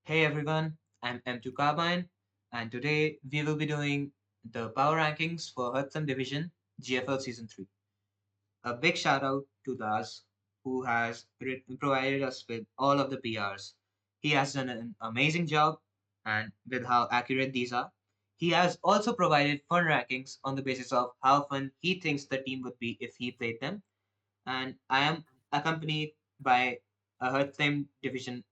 Hey everyone, I'm M2 Carbine, and today we will be doing the power rankings for Hearthflame Division GFL Season 3. A big shout out to Lars, who has provided us with all of the PRs. He has done an amazing job, and with how accurate these are, he has also provided fun rankings on the basis of how fun he thinks the team would be if he played them. And I am accompanied by a Hearthflame Division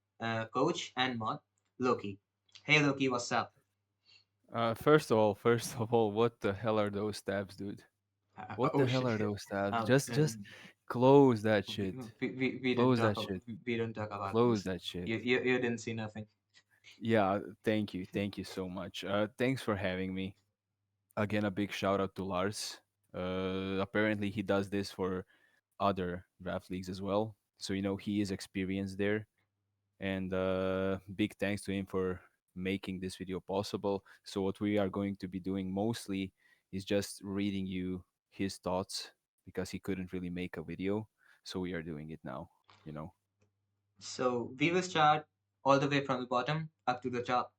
coach and mod, Loki. Hey Loki, what's up? First of all, what the hell are those tabs, dude? What Oh the hell shit. are those tabs? Um, Just um, close that we, shit. we don't Close talk that about shit. we don't talk about Close those. that shit. You didn't see nothing. Yeah, thank you so much. Thanks for having me. Again, a big shout out to Lars. Apparently he does this for other draft leagues as well. So he is experienced there, and big thanks to him for making this video possible. So what we are going to be doing mostly is just reading you his thoughts because he couldn't really make a video, so we are doing it now you know So we will start all the way from the bottom up to the top.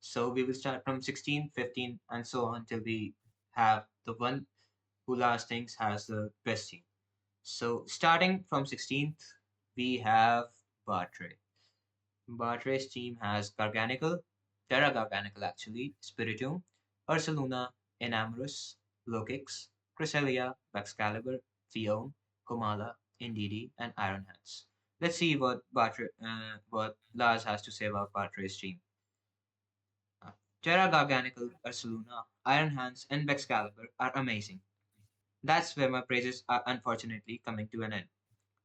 So we will start from 16, 15, and so on till we have the one who last thinks has the best team. So starting from 16th, we have Bartre. Bartre's team has Garganical, Terra Garganical actually, Spiritomb, Ursaluna, Enamorus, Lokix, Cresselia, Baxcalibur, Theon, Komala, Indeedee, and Iron Hands. Let's see what Lars has to say about Bartre's team. Uh, Terra Garganical, Ursaluna, Iron Hands, and Baxcalibur are amazing. That's where my praises are unfortunately coming to an end.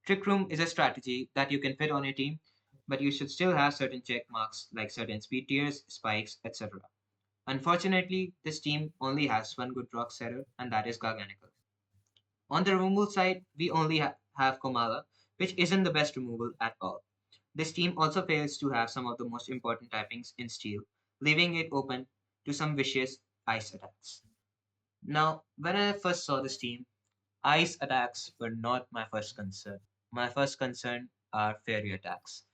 Trick Room is a strategy that you can fit on your team, but you should still have certain check marks like certain speed tiers, spikes, etc. Unfortunately, this team only has one good rock setter, and that is Garganical. On the removal side, we only have Komala, which isn't the best removal at all. This team also fails to have some of the most important typings in steel, leaving it open to some vicious ice attacks. Now, when I first saw this team, ice attacks were not my first concern. My first concern are fairy attacks.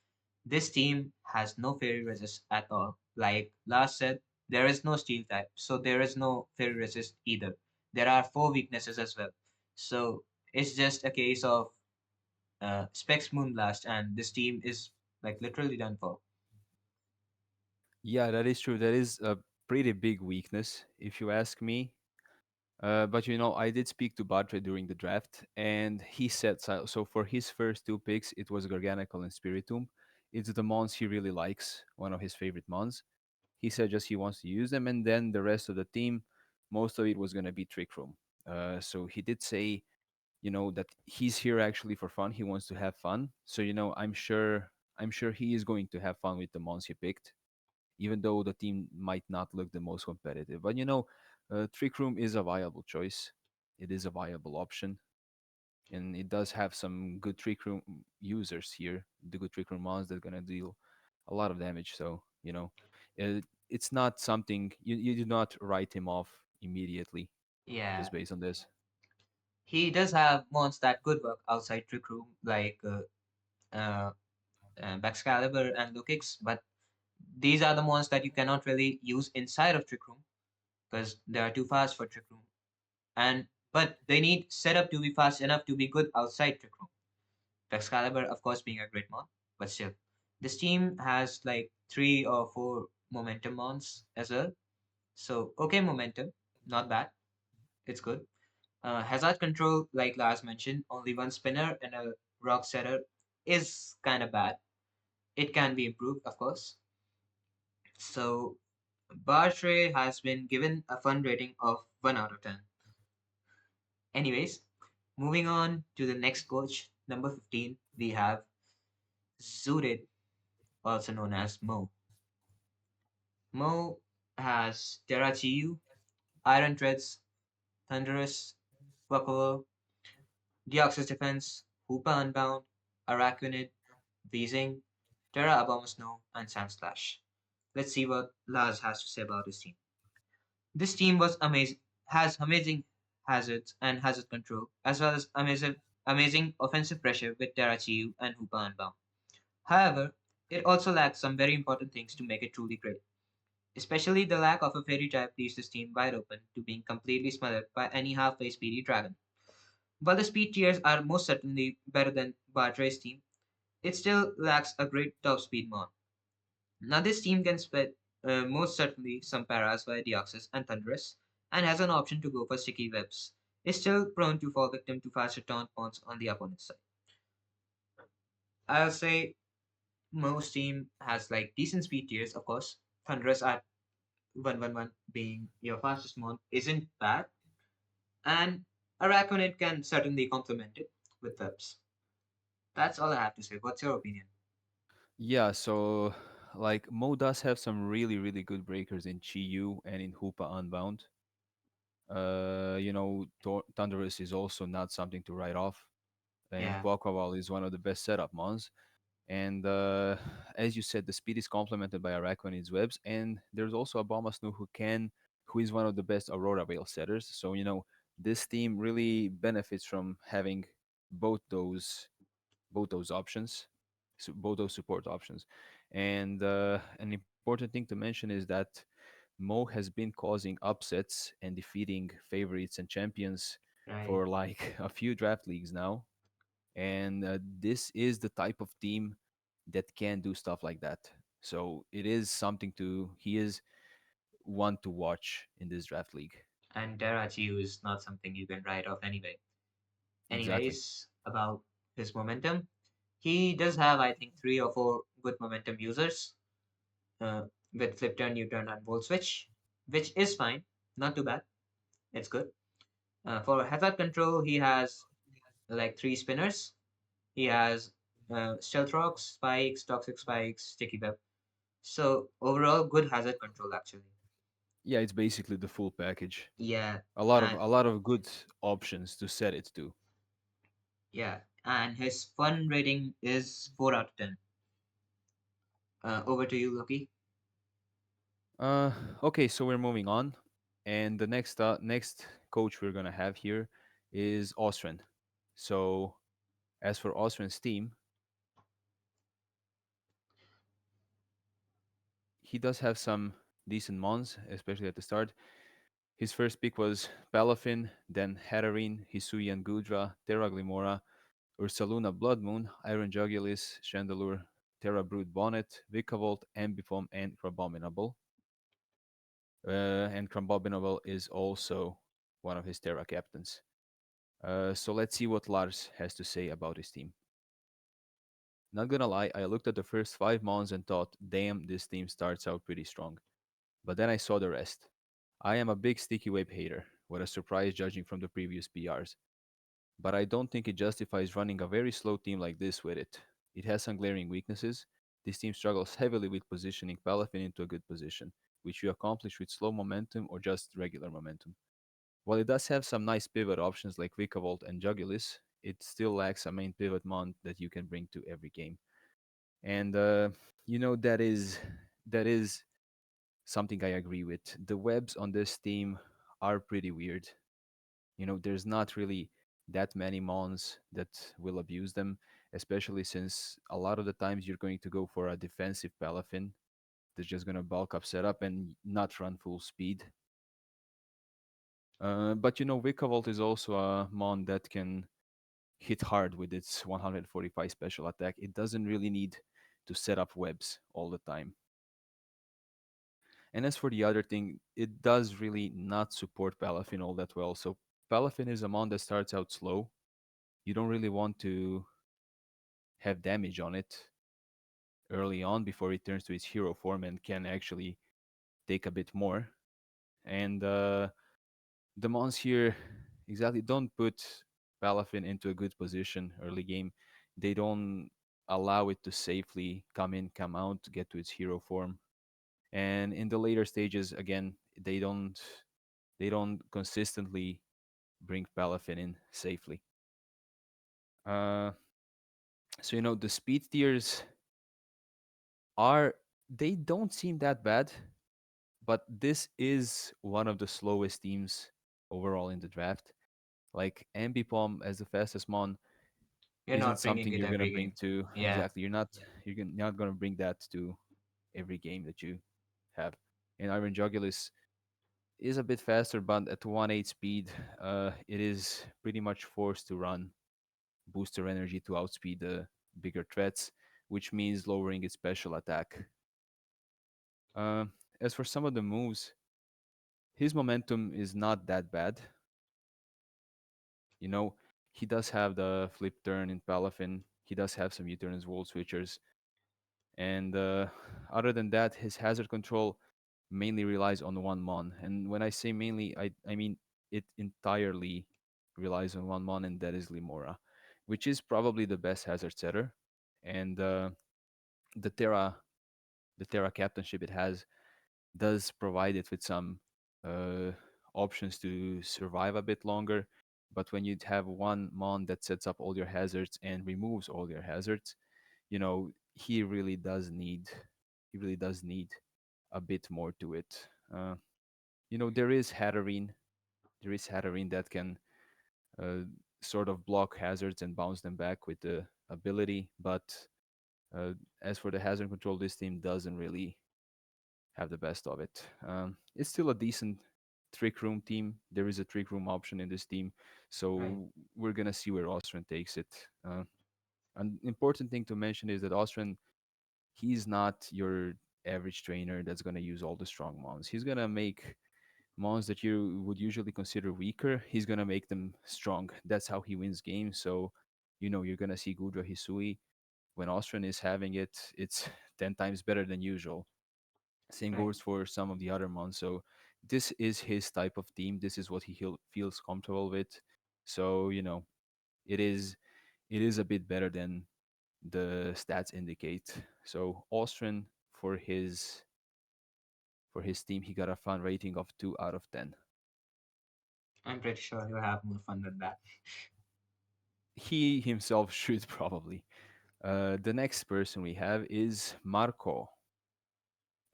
This team has no fairy resist at all. Like Lars said, there is no steel type, so there is no fairy resist either. There are four weaknesses as well. So it's just a case of Specs Moonblast, and this team is like literally done for. yeah, that is true. That is a pretty big weakness if you ask me. But I did speak to Bartre during the draft, and he said so for his first two picks, it was Garganical and Spiritomb. It's the mons he really likes, one of his favorite mons. He said just he wants to use them, and then the rest of the team, most of it was going to be Trick Room. So he did say, that he's here actually for fun. He wants to have fun. So I'm sure he is going to have fun with the mons he picked, even though the team might not look the most competitive. But Trick Room is a viable choice. It is a viable option, and it does have some good Trick Room users here. The good Trick Room mons that are gonna deal a lot of damage. So it's not something you do not write him off immediately Yeah, just based on this. he does have mons that could work outside Trick Room, like uh, Baxcalibur and Lukix, but these are the mons that you cannot really use inside of Trick Room because they are too fast for Trick Room. And but they need setup to be fast enough to be good outside Trick Room. Excalibur, of course, being a great mon, but still, this team has like three or four momentum mons as well. So okay, momentum, not bad. It's good. Hazard control, like Lars mentioned, only one spinner and a rock setter is kind of bad. It can be improved, of course. So Bartre has been given a fun rating of 1 out of 10. Anyways, moving on to the next coach, number 15, we have Zooted, also known as Mo. Mo has Terrachiyu, Iron Treads, Thunderous, Buckle, Deoxys Defense, Hoopa Unbound, Araquanid, Weezing, Terra Abomasnow, Snow, and Sandslash. Let's see what Lars has to say about his team. This team was amazing, has amazing hazards and hazard control, as well as amazing offensive pressure with Terrachiyu and Hoopa Unbound. However, it also lacks some very important things to make it truly great. Especially the lack of a fairy type leaves this team wide open to being completely smothered by any halfway speedy dragon. While the speed tiers are most certainly better than Bartre's team, it still lacks a great top speed mon. Now this team can split most certainly some paras via Deoxys and Thunderous, and has an option to go for sticky webs. Is still prone to fall victim to faster taunt pawns on the opponent's side. I'll say most team has like decent speed tiers, of course. Thunderous at 111 being your fastest mon isn't bad, and Araconid can certainly complement it with webs. That's all I have to say. What's your opinion? Yeah, so like Mo does have some really good breakers in Chi Yu and in Hoopa Unbound. Thunderous is also not something to write off, and Yeah, Quaquaval is one of the best setup mons. And as you said, the speed is complemented by Araconid's webs, and there's also Abomasnu who is one of the best Aurora Veil setters. So this team really benefits from having both those both those options, both those support options. And an important thing to mention is that Mo has been causing upsets and defeating favorites and champions right. for like a few draft leagues now. And this is the type of team that can do stuff like that. So it is something to, he is one to watch in this draft league. And Darachi is not something you can write off anyway. Exactly. Anyways, about his momentum, he does have, I think, three or four good momentum users uh, with flip turn, U turn, and volt switch, which is fine, not too bad. It's good. For hazard control, he has like three spinners. He has stealth rocks, spikes, toxic spikes, sticky web. So overall, good hazard control actually. Yeah, it's basically the full package. Yeah, A and lot of good options to set it to. yeah, and his fun rating is 4 out of 10. Over to you, Loki. Uh, okay, so we're moving on, and the next coach we're gonna have here is Osrhen. So as for Osrhen's team, he does have some decent mons, especially at the start. His first pick was Palafin, then Hatterene, Hisuian Gudra, Terra Glimora, Ursaluna Bloodmoon, Iron Jugulis, Chandelure, Terra Brood Bonnet, Vikavolt, Ambipom, and Crabominable. And Crabominable is also one of his Terra captains. So let's see what Lars has to say about his team. Not gonna lie, I looked at the first 5 mons and thought, damn, this team starts out pretty strong. But then I saw the rest. I am a big sticky wave hater, what a surprise judging from the previous PRs. But I don't think it justifies running a very slow team like this with it. It has some glaring weaknesses. This team struggles heavily with positioning Palafin into a good position, which you accomplish with slow momentum or just regular momentum. While it does have some nice pivot options like Vikavolt and Jugulis, it still lacks a main pivot mon that you can bring to every game. And that is something I agree with. The webs on this team are pretty weird. There's not really that many mons that will abuse them, especially since a lot of the times you're going to go for a defensive Palafin that's just going to bulk up setup and not run full speed. But Vikavolt is also a mon that can hit hard with its 145 special attack. It doesn't really need to set up webs all the time. And as for the other thing, it does really not support Palafin all that well. So Palafin is a mon that starts out slow. You don't really want to have damage on it early on before it turns to its hero form and can actually take a bit more. And the mons here exactly don't put Palafin into a good position early game. They don't allow it to safely come in, come out, get to its hero form. And in the later stages, again, they don't consistently bring Palafin in safely. Uh, so the speed tiers are they don't seem that bad, but this is one of the slowest teams overall in the draft. Like Ambipom as the fastest mon, You're isn't not bringing something it you're gonna every bring game. to Yeah, exactly. Not gonna bring that to every game that you have. And Iron Jugulis is a bit faster, but at 1/8 speed, it is pretty much forced to run booster energy to outspeed the bigger threats, which means lowering its special attack. Uh, as for some of the moves, his momentum is not that bad. You know, he does have the flip turn in Palafin. He does have some U-turn as World Switchers. And other than that, his hazard control mainly relies on one mon. And when I say mainly, I mean it entirely relies on one mon, and that is Limora, which is probably the best hazard setter. And the Terra, the Terra captainship it has does provide it with some uh, options to survive a bit longer. But when you have one mon that sets up all your hazards and removes all your hazards, he really does need a bit more to it. There is Hatterene that can uh, sort of block hazards and bounce them back with the ability, but uh, as for the hazard control, this team doesn't really have the best of it. It's still a decent trick room team. There is a trick room option in this team, right, so we're gonna see where Osrhen takes it. An important thing to mention is that Osrhen, he's not your average trainer that's gonna use all the strong mons. He's gonna make mons that you would usually consider weaker. He's gonna make them strong. That's how he wins games. So, you're gonna see Gudra Hisui when Osrhen is having it. It's 10 times better than usual. Same right. goes for some of the other mons. So this is his type of team. This is what feels comfortable with. So it is a bit better than the stats indicate. So Austrian for his team, he got a fun rating of 2 out of 10. I'm pretty sure you have more fun than that. He himself should probably. The next person we have is Marko,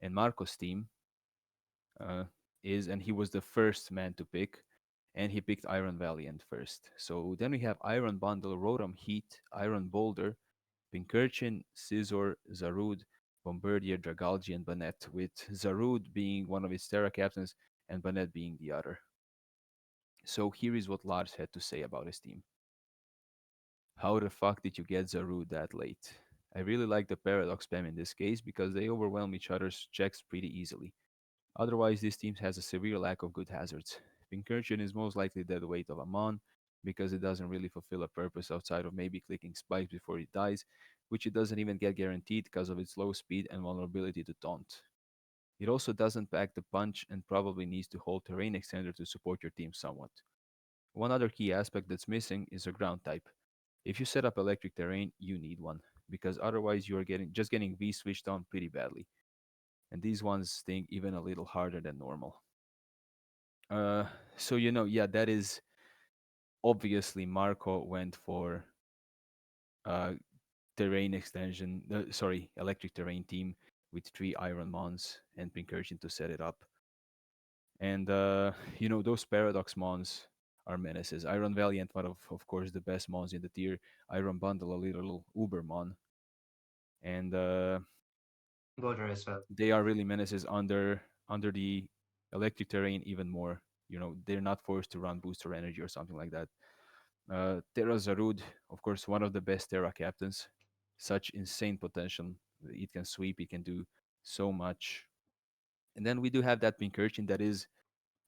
and Marco's team uh, and he was the first man to pick, and he picked Iron Valiant first. So then we have Iron Bundle, Rotom Heat, Iron Boulder, Pincurchin, Scizor, Zarud, Bombardier, Dragalge, and Banette, with Zarud being one of his Terra captains and Banette being the other. So here is what Lars had to say about his team. How the fuck did you get Zarud that late? I really like the Paradox spam in this case because they overwhelm each other's checks pretty easily. Otherwise, this team has a severe lack of good hazards. Pincurchin is most likely dead weight of a Mon because it doesn't really fulfill a purpose outside of maybe clicking spikes before it dies, which it doesn't even get guaranteed because of its low speed and vulnerability to taunt. It also doesn't pack the punch and probably needs to hold terrain extender to support your team somewhat. One other key aspect that's missing is a ground type. If you set up electric terrain, you need one, because otherwise you are getting V switched on pretty badly, and these ones sting even a little harder than normal. Uh, so yeah, that is obviously Marco went for uh terrain extension. Sorry, electric terrain team with 3 Iron Mons and Pincurchin to set it up. And those Paradox Mons are menaces. Iron Valiant, one of course the best Mons in the tier. Iron Bundle, a little Uber Mon, and Border as well. they are really menaces under the electric terrain even more. They're not forced to run booster energy or something like that. Terra Zarud, of course, one of the best Terra captains. Such insane potential. It can sweep, it can do so much. And then we do have that Pincurchin that is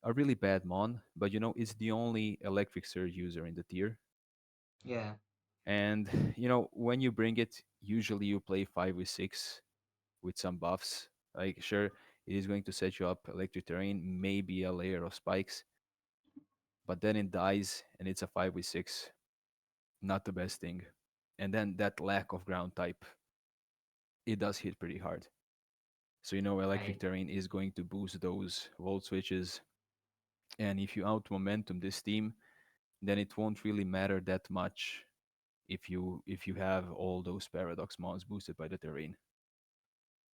a really bad Mon, but it's the only Electric Surge user in the tier. Yeah, And, when you bring it, usually you play 5 with 6 with some buffs. Like, sure, it is going to set you up electric terrain, maybe a layer of spikes, but then it dies and it's a 5 with 6. Not the best thing. And then that lack of ground type, it does hit pretty hard. So, electric right. terrain is going to boost those volt switches. And if you out momentum this team, then it won't really matter that much if you have all those paradox mons boosted by the terrain.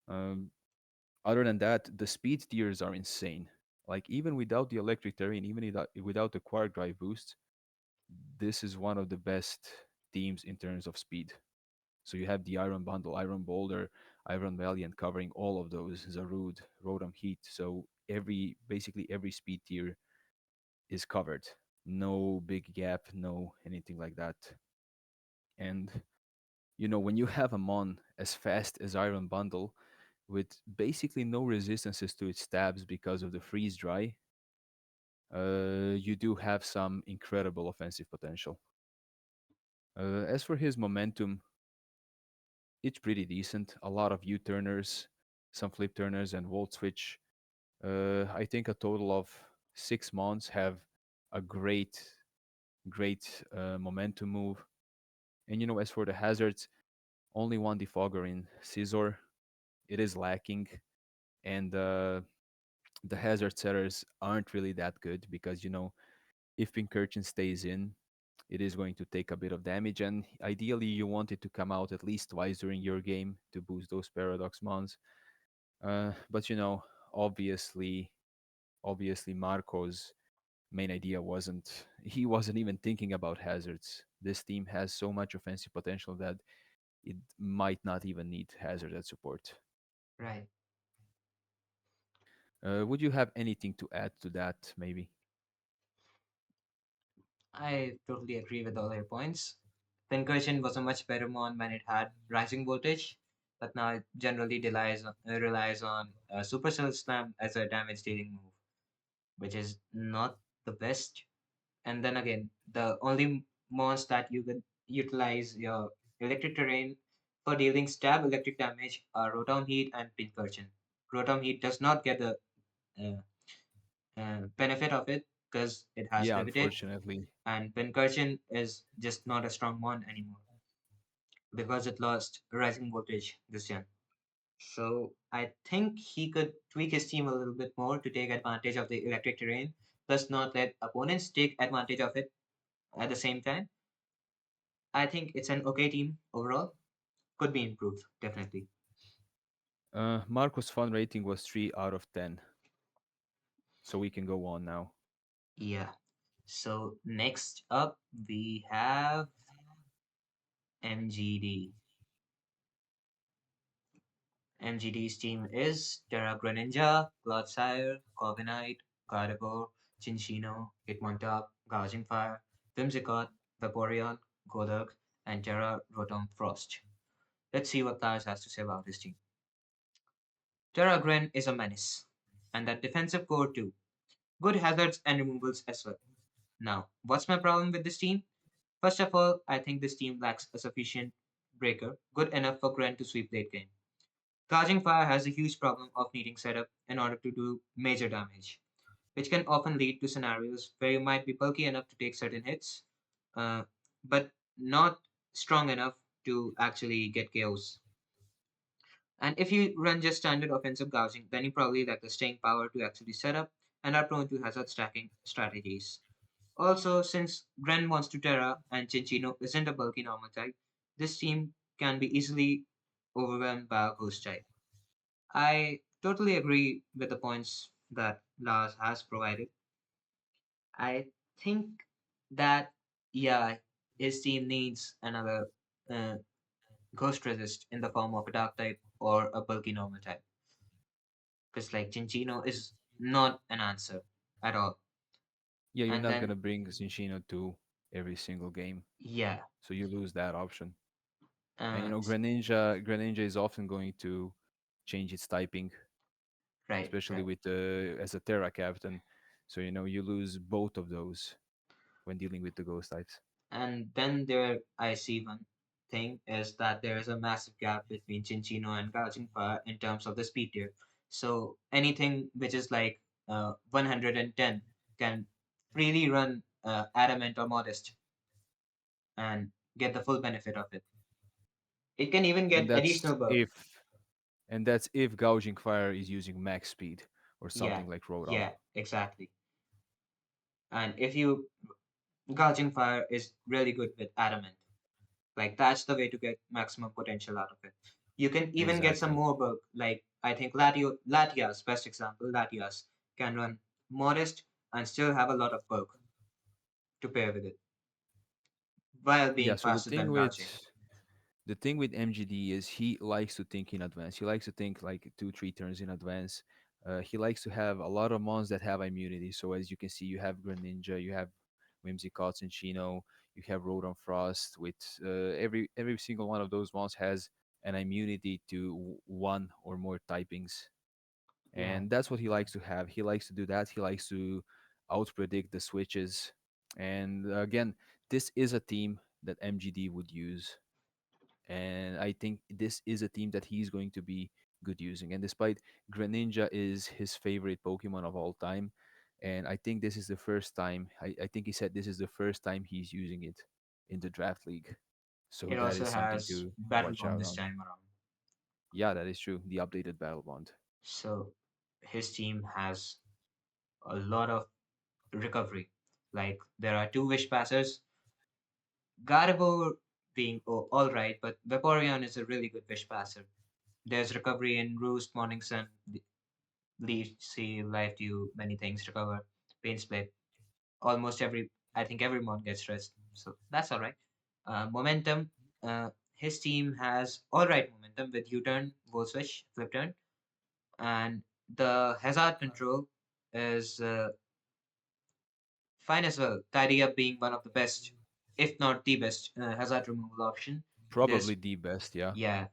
Um, Other than that, the speed tiers are insane. Like even without the electric terrain, even without the quark drive boost, this is one of the best. teams in terms of speed. So you have the Iron Bundle, Iron Boulder, Iron Valiant covering all of those, Zarud, Rotom Heat. So basically every speed tier is covered. No big gap, no anything like that. And when you have a Mon as fast as Iron Bundle with basically no resistances to its stabs because of the freeze dry, you do have some incredible offensive potential. As for his momentum, it's pretty decent. A lot of U-turners, some flip turners, and volt switch. I think a total of 6 months have a great momentum move. And as for the hazards, only one defogger in Scizor. It is lacking, and the hazard setters aren't really that good because if Pincurchin stays in, it is going to take a bit of damage, and ideally you want it to come out at least twice during your game to boost those Paradox Mons. But obviously, obviously Marco's main idea wasn't he wasn't even thinking about hazards. This team has so much offensive potential that it might not even need hazard at support. Right. Would you have anything to add to that, maybe? I totally agree with all your points. Concussion was a much better mon when it had rising voltage, but now it generally relies on Supercell Slam as a damage dealing move, which is not the best. And then again, the only mons that you could utilize your electric terrain for dealing stab electric damage are Rotom Heat and Pincurchin. Rotom Heat does not get the uh, benefit of it because it has Yeah, Levitate, unfortunately. and Pincurchin is just not a strong mon anymore because it lost rising voltage this gen. So I think he could tweak his team a little bit more to take advantage of the electric terrain, plus not let opponents take advantage of it at the same time. I think it's an okay team overall. Could be improved, definitely. Marco's fun rating was 3 out of 10, so we can go on now. Yeah. So next up we have MGD. MGD's team is Terra Greninja, Clodsire, Corviknight, Gardevoir, Chinchino, Hitmontop, Gouging Fire, Whimsicott, Vaporeon, Golurk, and Terra Rotom Frost. Let's see what Lars has to say about his team. Terra Gren is a menace, and that defensive core too. Good hazards and removals as well. Now, what's my problem with this team? First of all, I think this team lacks a sufficient breaker, good enough for Gren to sweep late game. Charging Fire has a huge problem of needing setup in order to do major damage, which can often lead to scenarios where you might be bulky enough to take certain hits, uh, but not strong enough to actually get KOs. And if you run just standard offensive gouging, then you probably lack the staying power to actually set up and are prone to hazard stacking strategies. Also, since Gren wants to Terra and Chinchino isn't a bulky normal type, this team can be easily overwhelmed by a ghost type. I totally agree with the points that Lars has provided. I think that, yeah, his team needs another uh, ghost resist in the form of a dark type or a bulky normal type. Because, like, Chinchino is not an answer at all. Yeah, you're And not then, gonna bring Zinchino to every single game, yeah, so you lose that option. And uh, Greninja is often going to change its typing, right, especially right. with as a Terra captain. So you lose both of those when dealing with the ghost types. And then there, I see one thing is that there is a massive gap between Chinchino and Gaujin Fire in terms of the speed tier. So anything which is like 110 can freely run Adamant or Modest and get the full benefit of it. It can even And get that's additional buff. if and that's if gouging fire is using max speed or Yeah, something like Rotom. yeah, exactly. And if you Gaujin Fire is really good with Adamant. Like that's the way to get maximum potential out of it. You can even get some Exactly. more bulk. Like I think Latias, best example, Latias can run modest and still have a lot of bulk to pair with it. while Yeah. being So faster than Brache. the thing with MGD is he likes to think in advance. He likes to think like 2 3 turns in advance. He likes to have a lot of mons that have immunity. So as you can see, you have Greninja, you have Whimsicots and Chino, you have Rotom Frost. With every single one of those mons has an immunity to one or more typings, Yeah, and that's what he likes to have. He likes to do that. He likes to out predict the switches. And again, this is a team that MGD would use, and I think this is a team that he's going to be good using. And despite Greninja is his favorite Pokemon of all time, and I think this is the first time. I think he said this is the first time he's using it in the draft league. So it that also is something has to Battle watch Bond out this on. time around. Yeah, that is true. The updated Battle Bond. So his team has a lot of recovery. Like there are two Wish Passers, Gardevoir being all right, but Vaporeon is a really good Wish Passer. There's recovery in Roost, Morning Sun, Leaf, Sea, Life Dew, many things recover, Pain Split. Almost I think everyone gets rest, so that's all right. Momentum, his team has all right momentum with U-turn, Volt Switch, Flip Turn, and the hazard control is fine as well. Tidy Up being one of the best, if not the best, hazard removal option. Probably There's the best, yeah. yeah,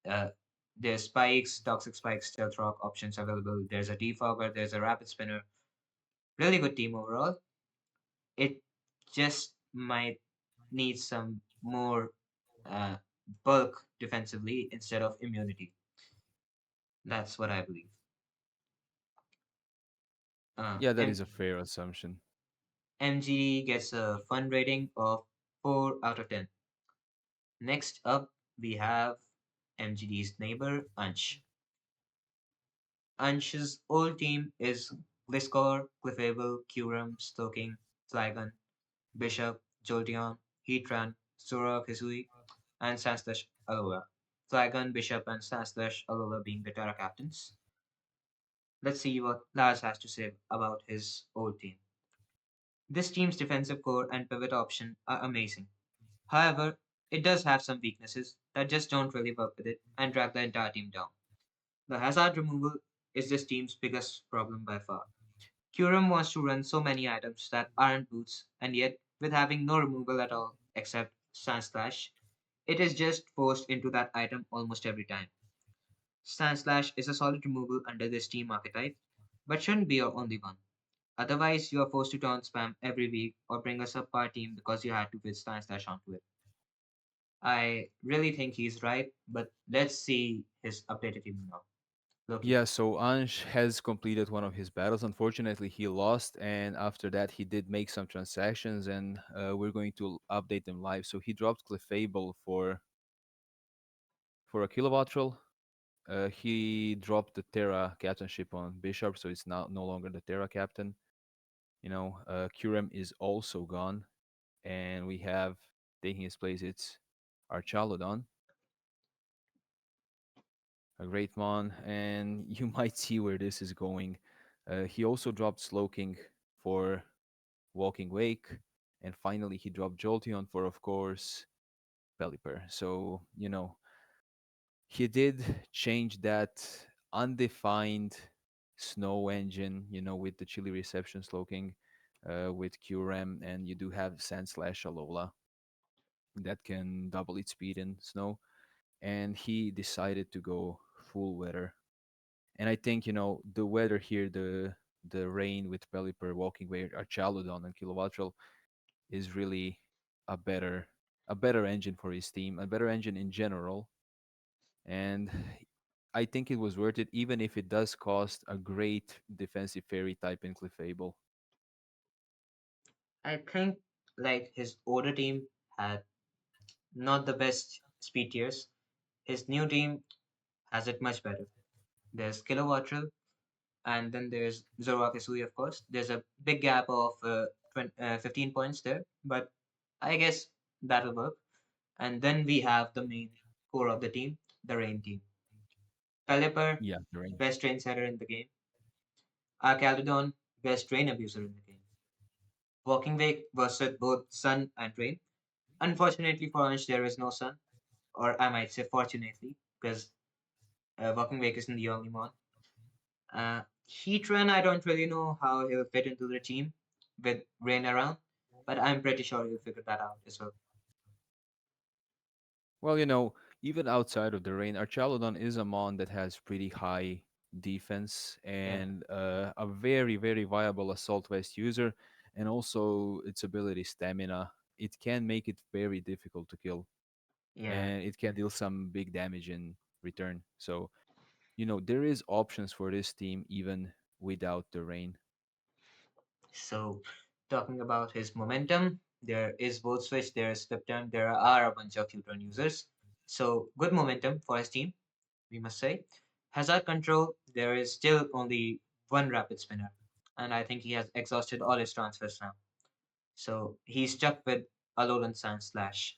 uh, there's spikes, toxic spikes, stealth rock options available. There's a defogger, there's a rapid spinner. Really good team overall. It just might need some more uh, bulk defensively instead of immunity. That's what I believe. Yeah, that M- is a fair assumption. MGD gets a fun rating of 4 out of 10. Next up, we have MGD's neighbor, Ansh. Ansh's old team is Gliscor, Clefable, Curum, Stoking, Flygon, Bishop, Jolteon, Heatran, Zora, Kizui, and Sandslash Alola. Flygon, Bishop, and Sandslash Alola being the Terra captains. Let's see what Lars has to say about his old team. This team's defensive core and pivot option are amazing. However, it does have some weaknesses that just don't really work with it and drag the entire team down. The hazard removal is this team's biggest problem by far. Curum wants to run so many items that aren't boots, and yet, with having no removal at all except Sandslash, it is just forced into that item almost every time. Sandslash is a solid removal under this team archetype, but shouldn't be your only one. Otherwise, you are forced to taunt spam every week or bring a subpar team because you had to fit Sandslash onto it. I really think he's right, but let's see his updated team now. Loki. Yeah, so Ansh has completed one of his battles. Unfortunately, he lost, and after that, he did make some transactions, and we're going to update them live. So he dropped Clefable for a Kilowatt. He dropped the Terra captainship on Bishop, so it's now no longer the Terra captain. Curem is also gone, and we have taking his place. It's Archaludon, a great mon, and you might see where this is going. He also dropped Slowking for Walking Wake, and finally he dropped Jolteon for, of course, Pelipper. So he did change that undefined snow engine, with the chili reception Slowking, with QRAM, and you do have Sand Slash Alola that can double its speed in snow. And he decided to go full weather. And I think the weather here, the rain with Pelipper, Walking Way, Archaludon, and Kilowattrel is really a better a better engine for his team, a better engine in general. And I think it was worth it, even if it does cost a great defensive fairy type in Clefable. I think like his older team had not the best speed tiers. His new team has it much better. There's Kilowatt and then there's Zoroark Isui, of course. There's a big gap of 15 points there, but I guess that'll work. And then we have the main core of the team, the Rain team. Pelipper, Yeah, the rain. best train setter in the game. Archaludon, best train abuser in the game. Walking Wake versus both Sun and Rain. Unfortunately for Ansh, there is no sun, or I might say fortunately, because Walking Wake isn't the only one. Heatran, I don't really know how he'll fit into the team with Rain around, but I'm pretty sure he'll figure that out as well. Well, even outside of the rain, Archaludon is a mon that has pretty high defense Yeah, and a very, very viable assault vest user, and also its ability stamina. It can make it very difficult to kill, yeah. and it can deal some big damage in return. So, there is options for this team even without the rain. So, talking about his momentum, there is Volt Switch, there is Flip Turn, there are a bunch of U-turn users. So, good momentum for his team, we must say. Hazard control, there is still only one rapid spinner, and I think he has exhausted all his transfers now. So, he's stuck with Alolan Sand Slash,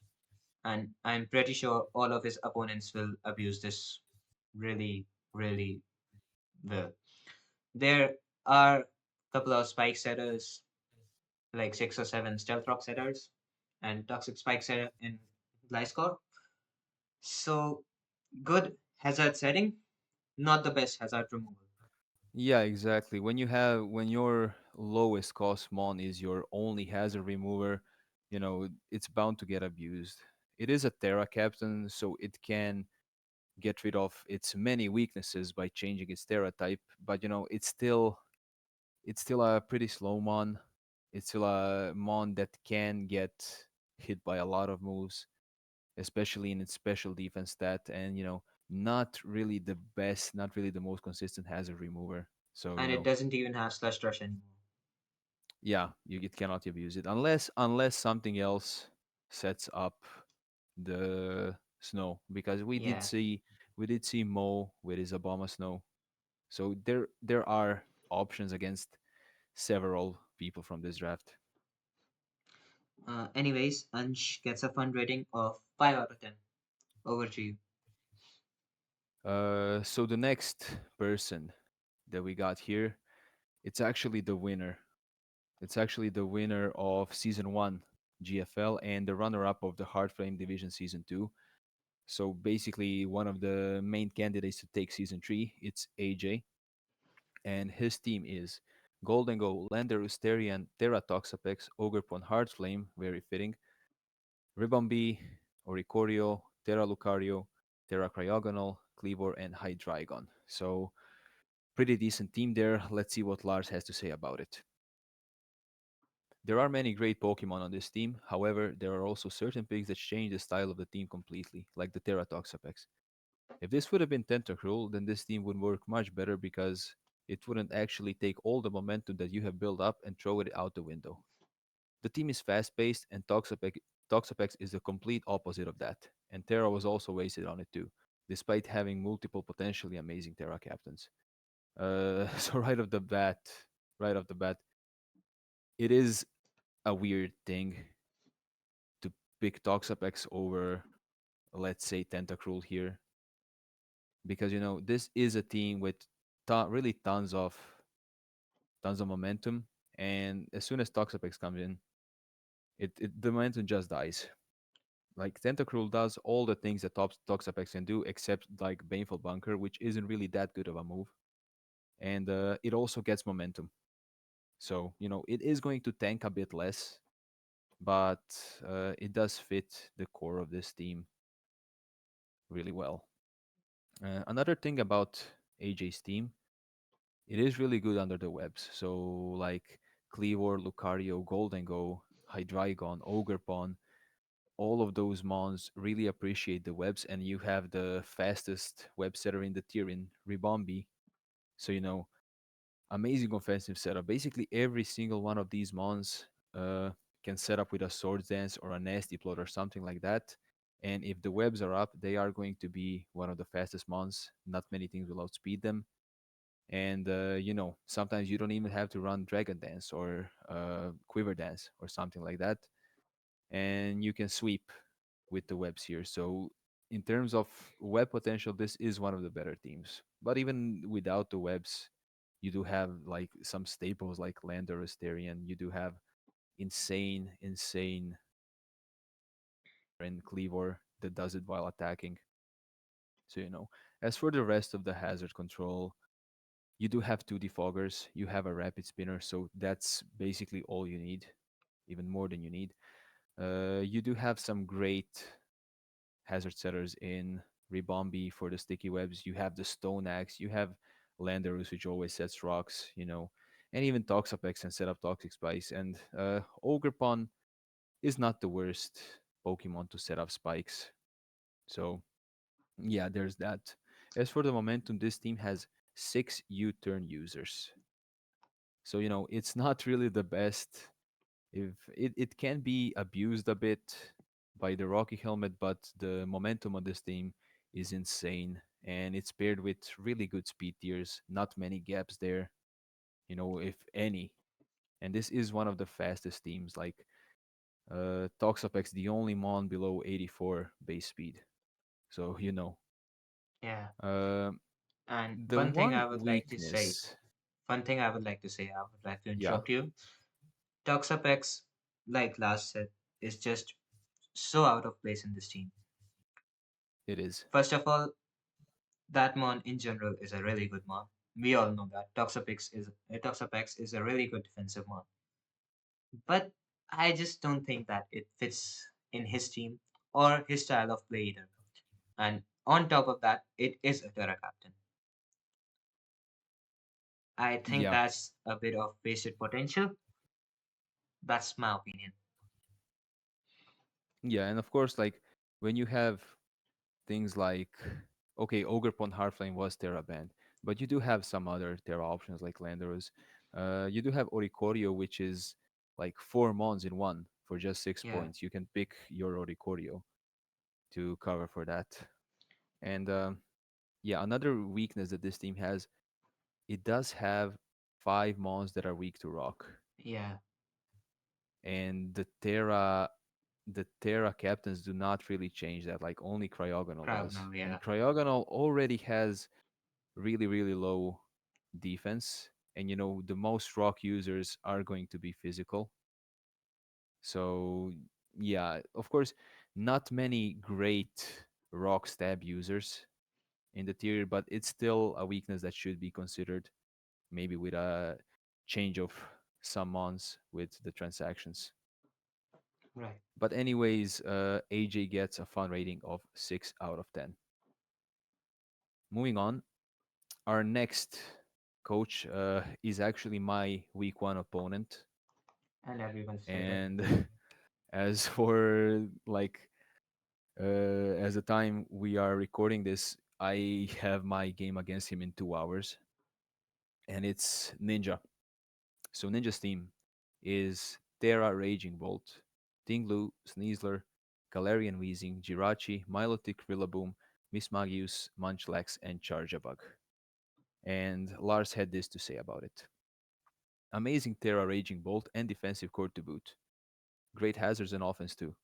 and I'm pretty sure all of his opponents will abuse this really, really well. There are a couple of spike setters like 6 or 7 stealth rock setters and toxic spike setter in Gliscor. So good hazard setting, not the best hazard removal. Yeah, exactly. When your lowest cost mon is your only hazard remover, it's bound to get abused. It is a Terra captain, so it can get rid of its many weaknesses by changing its Terra type, but it's still a pretty slow mon. It's still a mon that can get hit by a lot of moves, especially in its special defense stat, and not really the best, not really the most consistent hazard remover. So, And it doesn't even have Slush Rush anymore. yeah, it cannot abuse it unless something else sets up the snow, because Yeah. we did see Mo with his Obama snow. So there are options against several people from this draft. Anyways, Ansh gets a fun rating of 5 out of 10. Over to you. So the next person that we got here, it's actually the winner. It's actually the winner of season 1 GFL and the runner-up of the Hearthflame Division season 2. So basically, one of the main candidates to take season 3, it's AJ, and his team is Golden Go, Lander, Usterian, Terra Toxapex, Ogrepon, Heartflame, very fitting, Ribombee, Oricorio, Terra Lucario, Terra Cryogonal, Cleavor, and Hydreigon. So pretty decent team there. Let's see what Lars has to say about it. There are many great Pokemon on this team. However, there are also certain picks that change the style of the team completely, like the Terra Toxapex. If this would have been Tentacruel, then this team would work much better because it wouldn't actually take all the momentum that you have built up and throw it out the window. The team is fast paced, and Toxapex is the complete opposite of that. And Terra was also wasted on it too, despite having multiple potentially amazing Terra captains. So right off the bat, it is a weird thing to pick Toxapex over, let's say, Tentacruel here, because this is a team with really tons of momentum, and as soon as Toxapex comes in, the momentum just dies. Like Tentacruel does all the things that Toxapex can do, except like Baneful Bunker, which isn't really that good of a move, and it also gets momentum. So it is going to tank a bit less, but it does fit the core of this team really well. Another thing about AJ's team, it is really good under the webs. So like Cleavor, Lucario, Golden Go, Hydreigon, Ogrepon, all of those mons really appreciate the webs, and you have the fastest web setter in the tier in Ribombee. So amazing offensive setup. Basically, every single one of these mons can set up with a Swords Dance or a Nasty Plot or something like that. And if the webs are up, they are going to be one of the fastest mons. Not many things will outspeed them. And sometimes you don't even have to run Dragon Dance or Quiver Dance or something like that, and you can sweep with the webs here. So in terms of web potential, this is one of the better teams. But even without the webs, you do have like some staples like Lander, Asterion. You do have insane and Cleavor that does it while attacking. So, as for the rest of the hazard control, you do have two defoggers, you have a rapid spinner, so that's basically all you need, even more than you need. You do have some great hazard setters in Ribombi for the sticky webs. You have the Stone Axe, you have Landarus, which always sets rocks, and even Toxapex and set up Toxic Spice. And Ogrepon is not the worst Pokemon to set up spikes. So, yeah, there's that. As for the momentum, this team has 6 U-turn users. So, it's not really the best. If it can be abused a bit by the Rocky helmet, but the momentum on this team is insane. And it's paired with really good speed tiers, not many gaps there, if any. And this is one of the fastest teams. Like Toxapex, the only mon below 84 base speed. So, Yeah. Uh, And the one weakness, one thing I would like to say, I would like to yeah, interrupt you. Toxapex, like Lars said, is just so out of place in this team. it is. First of all, that mon in general is a really good mon. We all know that Toxapex is a really good defensive mon. But I just don't think that it fits in his team or his style of play either. And on top of that, it is a Terra captain. I think Yeah, that's a bit of wasted potential. That's my opinion. yeah, and of course, like when you have things like, okay, Ogrepon Hearthflame was Terra banned, but you do have some other Terra options like Landarus. You do have Oricorio, which is like 4 mons in one for just six Yeah, points. You can pick your Oricorio to cover for that. And yeah, another weakness that this team has, it does have 5 mons that are weak to rock. yeah, And the Terra captains do not really change that. Like only Cryogonal does. Cryogonal, And yeah, Cryogonal already has really, really low defense. And the most rock users are going to be physical. So yeah, of course, not many great rock stab users in the tier, but it's still a weakness that should be considered, maybe with a change of some mons with the transactions. right. But anyways, AJ gets a fun rating of 6 out of 10. Moving on, our next coach is actually my week 1 opponent. And everyone's favorite. And as for like as the time we are recording this, I have my game against him in 2 hours, and it's Ninja. So Ninja's team is Terra Raging Bolt, Tinglu, Sneasler, Galarian Weezing, Jirachi, Milotic Rillaboom, Mismagius, Munchlax, and Charjabug. And Lars had this to say about it. Amazing Terra Raging Bolt and defensive core to boot. Great hazards and offense too.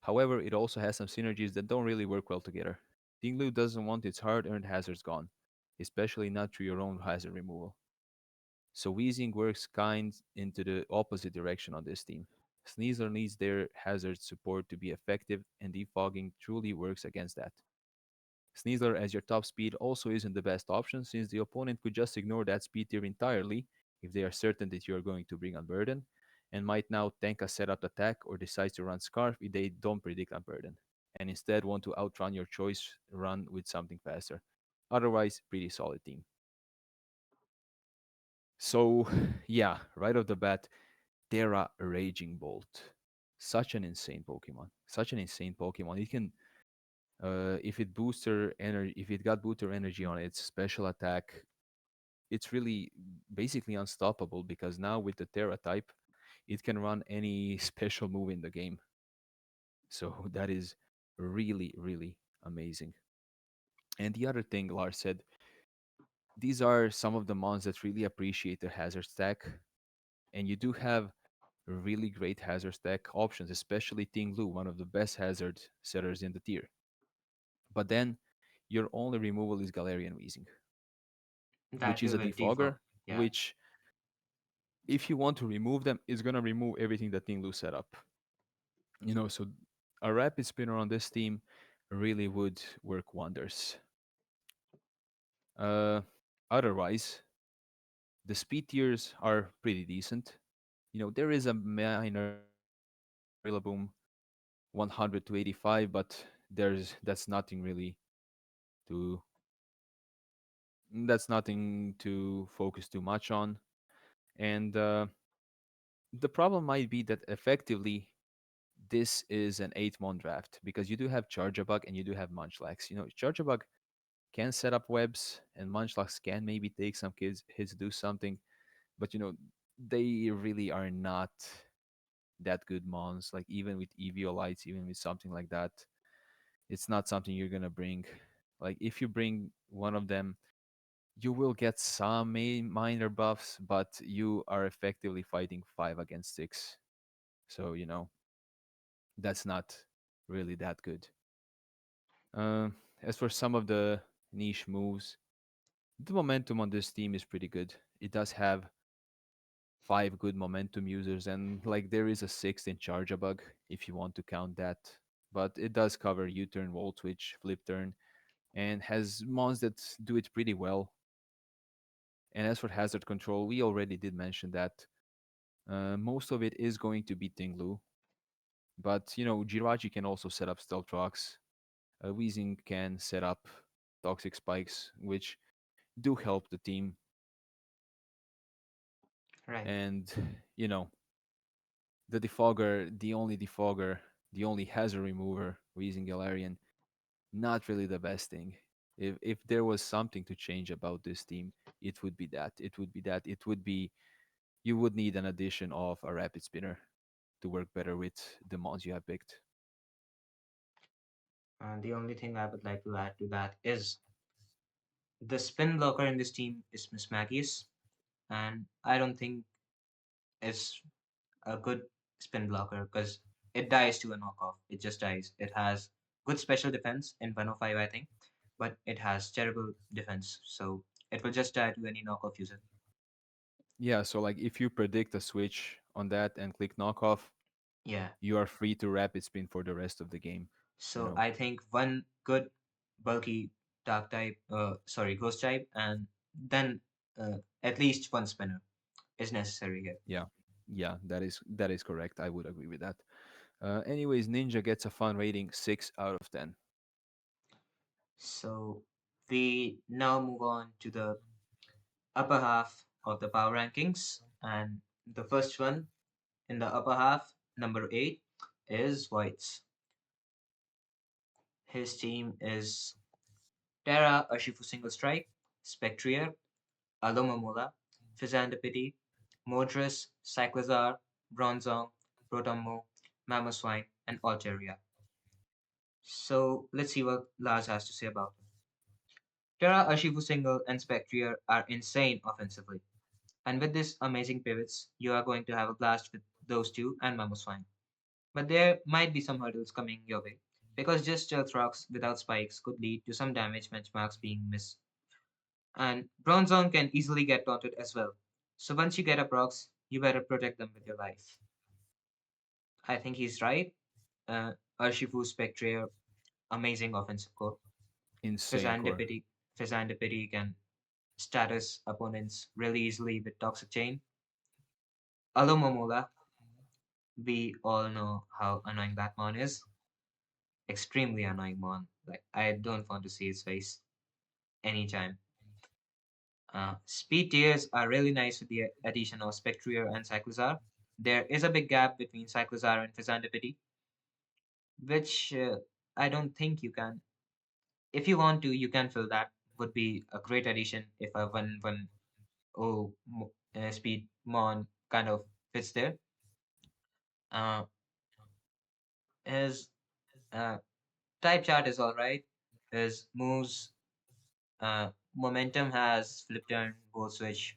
However, it also has some synergies that don't really work well together. Tinglu doesn't want its hard-earned hazards gone, especially not through your own hazard removal. So Weezing works kind into the opposite direction on this team. Sneasler needs their hazard support to be effective, and defogging truly works against that. Sneasler as your top speed also isn't the best option, since the opponent could just ignore that speed tier entirely if they are certain that you are going to bring Unburden, and might now tank a setup attack or decide to run Scarf if they don't predict Unburden, and instead want to outrun your choice run with something faster. Otherwise, pretty solid team. So, yeah, right off the bat, Terra Raging Bolt. Such an insane Pokemon. Such an insane Pokemon. It can, if it booster energy, if it got booster energy on its special attack, it's really basically unstoppable because now with the Terra type, it can run any special move in the game. So that is really, really amazing. And the other thing Lars said, these are some of the mons that really appreciate the hazard stack, and you do have really great hazard stack options, especially Tinglu, one of the best hazard setters in the tier. But then your only removal is Galarian Weezing, That which is too a with defog. defogger, Yeah, which if you want to remove them, is gonna remove everything that Tinglu set up. So A rapid spinner on this team really would work wonders. Uh, Otherwise, the speed tiers are pretty decent. There is a minor Rillaboom 100 to 85, but that's nothing really to focus too much on. And the problem might be that effectively this is an 8-mon draft because you do have Charjabug and you do have Munchlax. Charjabug can set up webs and Munchlax can maybe take some kids hits do something, but they really are not that good mons. Like even with Eviolites, even with something like that, it's not something you're gonna bring. Like if you bring one of them, you will get some minor buffs, but you are effectively fighting 5 against 6. So that's not really that good. As for some of the niche moves, the momentum on this team is pretty good. It does have 5 good momentum users, and like there is a sixth in charge bug if you want to count that. But it does cover U-turn, Volt Switch, Flip Turn, and has mons that do it pretty well. And as for hazard control, we already did mention that most of it is going to be Tinglu, but Jirachi can also set up Stealth Rocks. Weezing can set up Toxic Spikes, which do help the team. Right. And you know, the only hazard remover, Weezing Galarian, not really the best thing. If there was something to change about this team, it would be that. It would be that. It would be you would need an addition of a rapid spinner to work better with the mons you have picked. And the only thing I would like to add to that is the spin blocker in this team is Miss Maggie's, and I don't think it's a good spin blocker because it dies to a knockoff. It just dies. It has good special defense in 105, I think, but it has terrible defense, so it will just die to any knockoff user. Yeah, so like if you predict a switch on that and click knockoff, Yeah, you are free to rapid spin for the rest of the game. You so know. I think one good bulky dark type, sorry, ghost type, and then at least one spinner is necessary here. Yeah. Yeah, that is correct. I would agree with that. Anyways, Ninja gets a fun rating 6 out of 10. So we now move on to the upper half of the power rankings, and the first one in the upper half, number 8, is White's. His team is Terra Urshifu Single Strike, Spectrier, Alomomola, Fizandipiti, Modrus, Cyclizar, Bronzong, Rotommo, Mamoswine, and Altaria. So let's see what Lars has to say about him. Terra Urshifu Single and Spectrier are insane offensively, and with these amazing pivots, you are going to have a blast with those two and Mamoswine. But there might be some hurdles coming your way, because just stealth rocks without spikes could lead to some damage benchmarks being missed. And Bronzong can easily get taunted as well. So once you get a procs, you better protect them with your life. I think he's right. Urshifu Spectre, amazing offensive core. Insane core. Fizandipiti, Fizandipiti can status opponents really easily with Toxic Chain. Alomomola, we all know how annoying that mon is. Extremely annoying mon. Like, I don't want to see his face anytime. Speed tiers are really nice with the addition of Spectrier and Cyclizar. There is a big gap between Cyclizar and Fizandipiti, which I don't think you can. If you want to, you can fill that. Would be a great addition if a 1-1-0 speed mon kind of fits there. Uh, his uh, type chart is alright. His moves, momentum has flip turn, goal switch.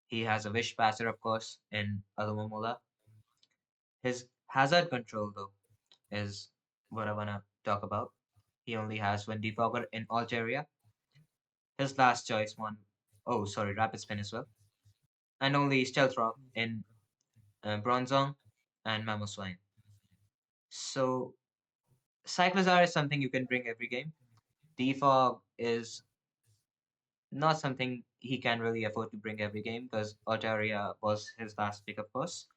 He has a wish passer, of course, in Alumomola. His hazard control, though, is what I want to talk about. He only has one defogger in Algeria. His last choice one, oh, sorry, Rapid Spin as well. And only Stealth Rock in Bronzong and Mamoswine. So Cyclozar is something you can bring every game. Defog is not something he can really afford to bring every game because Altaria was his last pick, of course,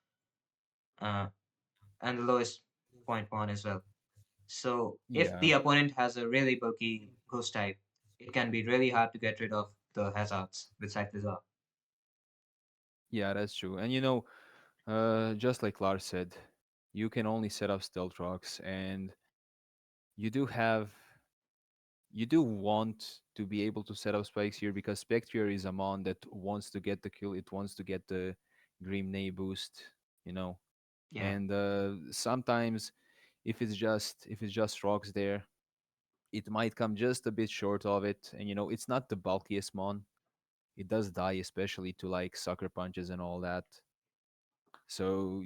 uh, and the lowest point one as well. So if Yeah, the opponent has a really bulky ghost type, it can be really hard to get rid of the hazards with Cyclozar. yeah, that's true. And just like Lars said, you can only set up stealth rocks, and you do have you do want to be able to set up spikes here because Spectre is a mon that wants to get the kill. It wants to get the Grim Nay boost, you know. Yeah, And sometimes, if it's just rocks there, it might come just a bit short of it. And it's not the bulkiest mon. It does die, especially to like sucker punches and all that. So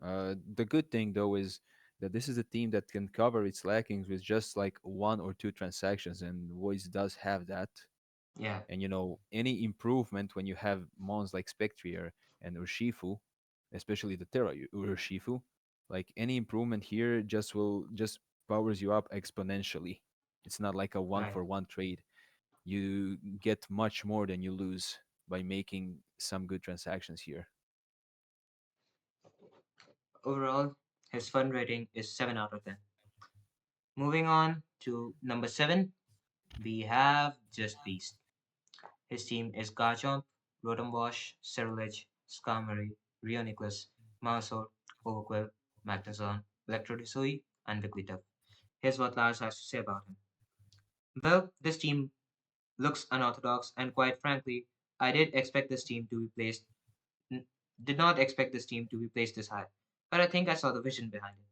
the good thing though is that this is a team that can cover its lackings with just like one or two transactions, and Voice does have that. yeah, And any improvement when you have mons like Spectrier and Urshifu, especially the Terra Urshifu, like any improvement here just powers you up exponentially. It's not like a one right. for one trade. You get much more than you lose by making some good transactions here. Overall, his fun rating is 7 out of 10. Moving on to number 7, we have Just Beast. His team is Garchomp, Rotomwash, Ceruledge, Skarmory, Rioniclus, Maushold, Overquill, Magnezone, Electrodesoy, and Wigglytuff. Here's what Lars has to say about him. Well, this team looks unorthodox, and quite frankly, I did expect this team to be placed, n- did not expect this team to be placed this high, but I think I saw the vision behind it.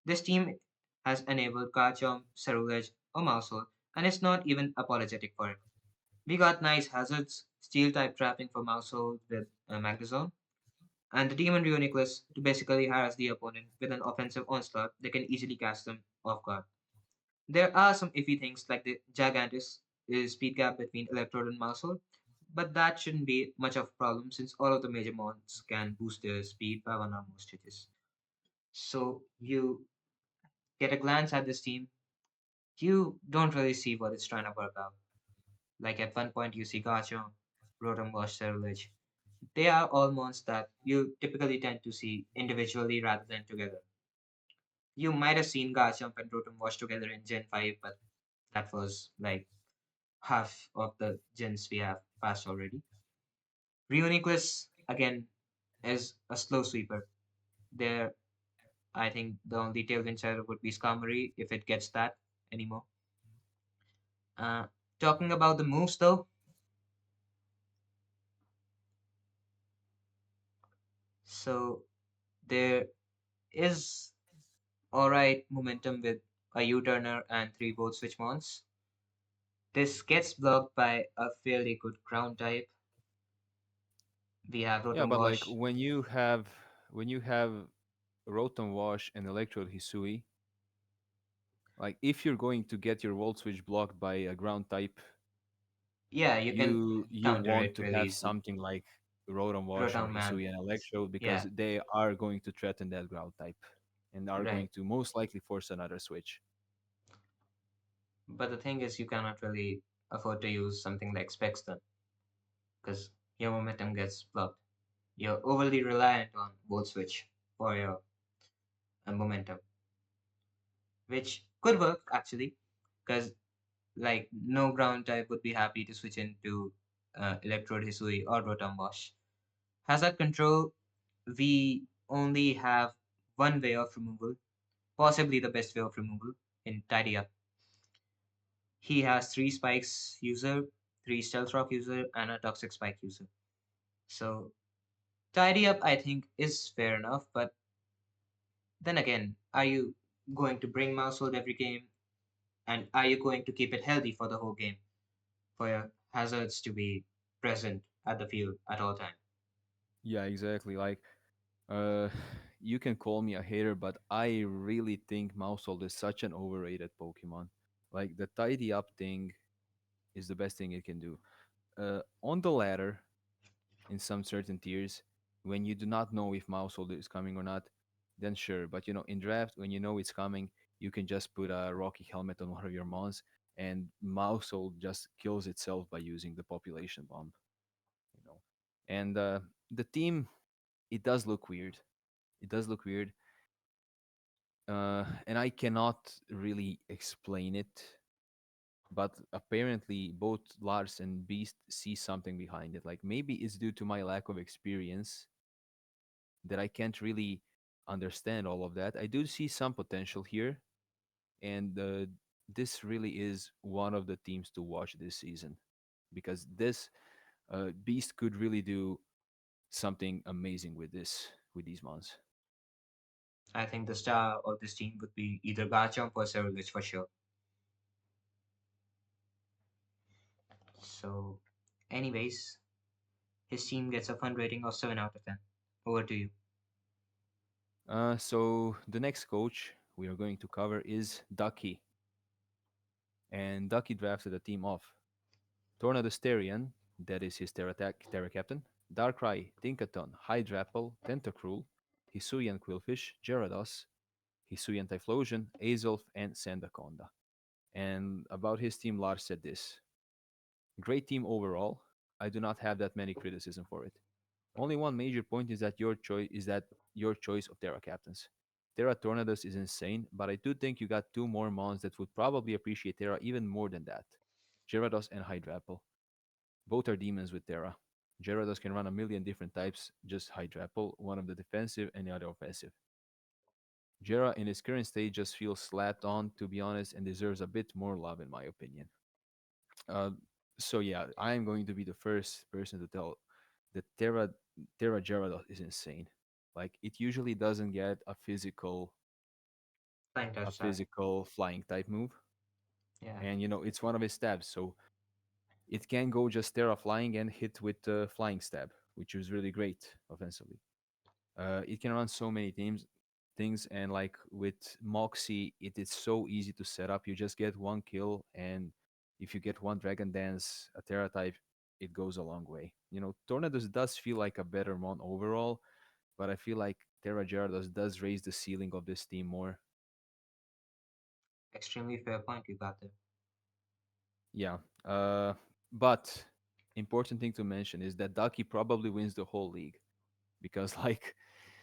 This team has enabled Garchomp, Ceruledge, or Maushold, and it's not even apologetic for it. We got nice hazards, steel type trapping for Maushold with Magnezone, and the Demon Reuniclus to basically harass the opponent with an offensive onslaught that can easily catch them off guard. There are some iffy things like the Gigantus speed gap between Electrode and Maushold, but that shouldn't be much of a problem since all of the major mons can boost their speed by one or more stages. So you get a glance at this team, you don't really see what it's trying to work out. Like at one point you see Garchomp, Rotom Wash, Cerulege. They are all mons that you typically tend to see individually rather than together. You might have seen Garchomp and Rotom Wash together in Gen 5, but that was like half of the gens we have passed already. Reuniclus, again, is a slow sweeper. There, I think the only tailwind seller would be Skarmory if it gets that anymore. Uh, Talking about the moves though, so there is alright momentum with a U-turner and 3 volt switch mons. This gets blocked by a fairly good ground type. We have Yeah, Rotom but like Wash. when you have Rotom Wash and Electrode Hisui, like if you're going to get your Volt Switch blocked by a ground type, Yeah, you can you counter want it to really have easily. something like Rotom Wash or Rotom Man. Hisui and Electrode Yeah, because they are going to threaten that ground type and are right. going to most likely force another switch. But the thing is, you cannot really afford to use something like Spexton because your momentum gets blocked. You're overly reliant on Volt Switch for your momentum, which could work actually, because like no ground type would be happy to switch into Electrode Hisui or Rotom Wash. Hazard control, we only have one way of removal, possibly the best way of removal in Tidy Up. He has 3 spikes user, 3 stealth rock user, and a toxic spike user. So Tidy Up, I think, is fair enough, but then again, are you going to bring Mousehold every game? And are you going to keep it healthy for the whole game for your hazards to be present at the field at all time? Yeah, exactly. Like uh you can call me a hater, but I really think Mousehold is such an overrated Pokemon. Like the tidy up thing is the best thing it can do. On the ladder, in some certain tiers, when you do not know if Mousehold is coming or not, then sure. But in draft, when you know it's coming, you can just put a rocky helmet on one of your mons, and Mousehold just kills itself by using the population bomb. You know, and the team, it does look weird. It does look weird, and I cannot really explain it. But apparently, both Lars and Beast see something behind it. Like maybe it's due to my lack of experience that I can't really understand all of that. I do see some potential here, and this really is one of the teams to watch this season because this Beast could really do something amazing with these mons. I think the star of this team would be either Garchomp or Ceruledge for sure. So, anyways, his team gets a fun rating of 7 out of 10. Over to you. So the next coach we are going to cover is Ducky, and Ducky drafted a team of Tornadosterian, that is his Terra Captain, Darkrai, Tinkaton, Hydrapple, Tentacruel, Hisuian Quillfish, Gyarados, Hisuian Typhlosion, Azelf, and Sandaconda. And about his team, Lars said this: great team overall. I do not have that many criticism for it. Only one major point is that your choice of Terra captains. Terra Tornadus is insane, but I do think you got two more mons that would probably appreciate Terra even more than that. Gyarados and Hydrapple. Both are demons with Terra. Gyarados can run a million different types, just Hydrapple, one of the defensive and the other offensive. Jera in his current state just feels slapped on, to be honest, and deserves a bit more love in my opinion. Uh, so yeah, I am going to be the first person to tell that Terra Gyarados is insane. Like it usually doesn't get Flying a touch tag. physical flying type move, Yeah, and it's one of his stabs, so it can go just Terra flying and hit with flying stab, which is really great offensively. It can run so many things, and like with Moxie, it is so easy to set up. You just get one kill, and if you get one Dragon Dance, a Terra type, it goes a long way. Tornadus does feel like a better mon overall, but I feel like Terra Gyarados does raise the ceiling of this team more. extremely fair point you got there. Yeah. But important thing to mention is that Ducky probably wins the whole league because like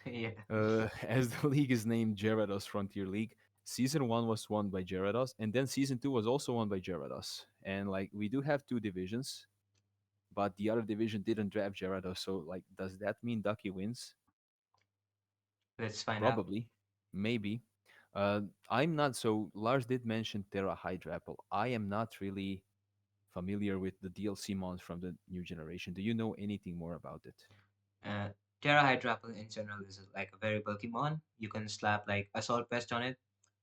Yeah, as the league is named Gyarados Frontier League. Season 1 was won by Gyarados, and then Season 2 was also won by Gyarados. And like we do have two divisions, but the other division didn't draft Gyarados. So like, does that mean Ducky wins? let's find out. Probably, maybe. Uh, I'm not so. Lars did mention Terra Hydrapple. I am not really familiar with the DLC mons from the new generation. Do you know anything more about it? Uh, Terra Hydrapple in general is like a very bulky mon. You can slap like Assault Vest on it.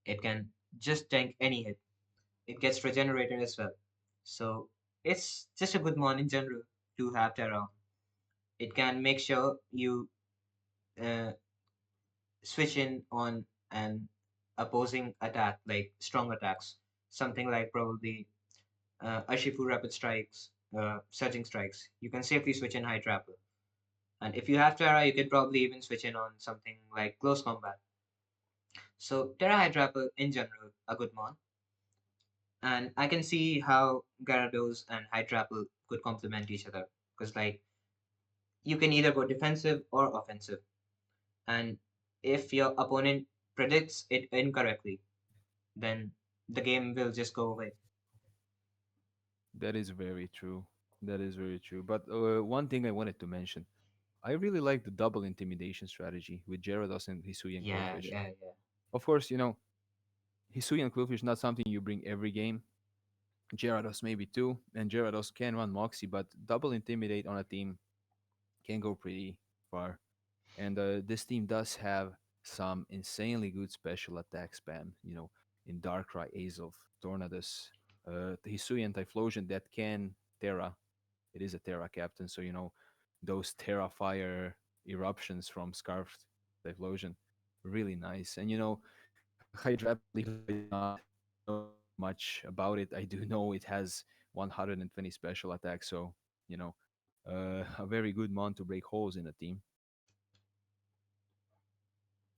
It can just tank any hit. It gets regenerated as well. So it's just a good mon in general to have Terra on. It can make sure you uh, switch in on an opposing attack, like strong attacks. Something like probably Urshifu Rapid Strikes, Surging Strikes. You can safely switch in Hydrapple. And if you have Terra, you can probably even switch in on something like Close Combat. So Terra Hydrapple in general, a good mon. And I can see how Gyarados and Hydrapple could complement each other. Because like you can either go defensive or offensive. And if your opponent predicts it incorrectly, then the game will just go away. That is very true. That is very true. But one thing I wanted to mention, I really like the double intimidation strategy with Gyarados and Hisuian Yeah, Quillfish. yeah, yeah. Of course, Hisuian Quillfish is not something you bring every game. Gyarados maybe too, and Gyarados can run Moxie, but double intimidate on a team can go pretty far. And this team does have some insanely good special attack spam, in Darkrai, Azelf, Tornadus, the Hisuian Typhlosion that can Terra. It is a Terra captain, so those Terra Fire eruptions from Scarfed Typhlosion, really nice. And Hydrapple, even though I do not know much about it, I do know it has 120 special attacks, so you know, a very good mon to break holes in a team.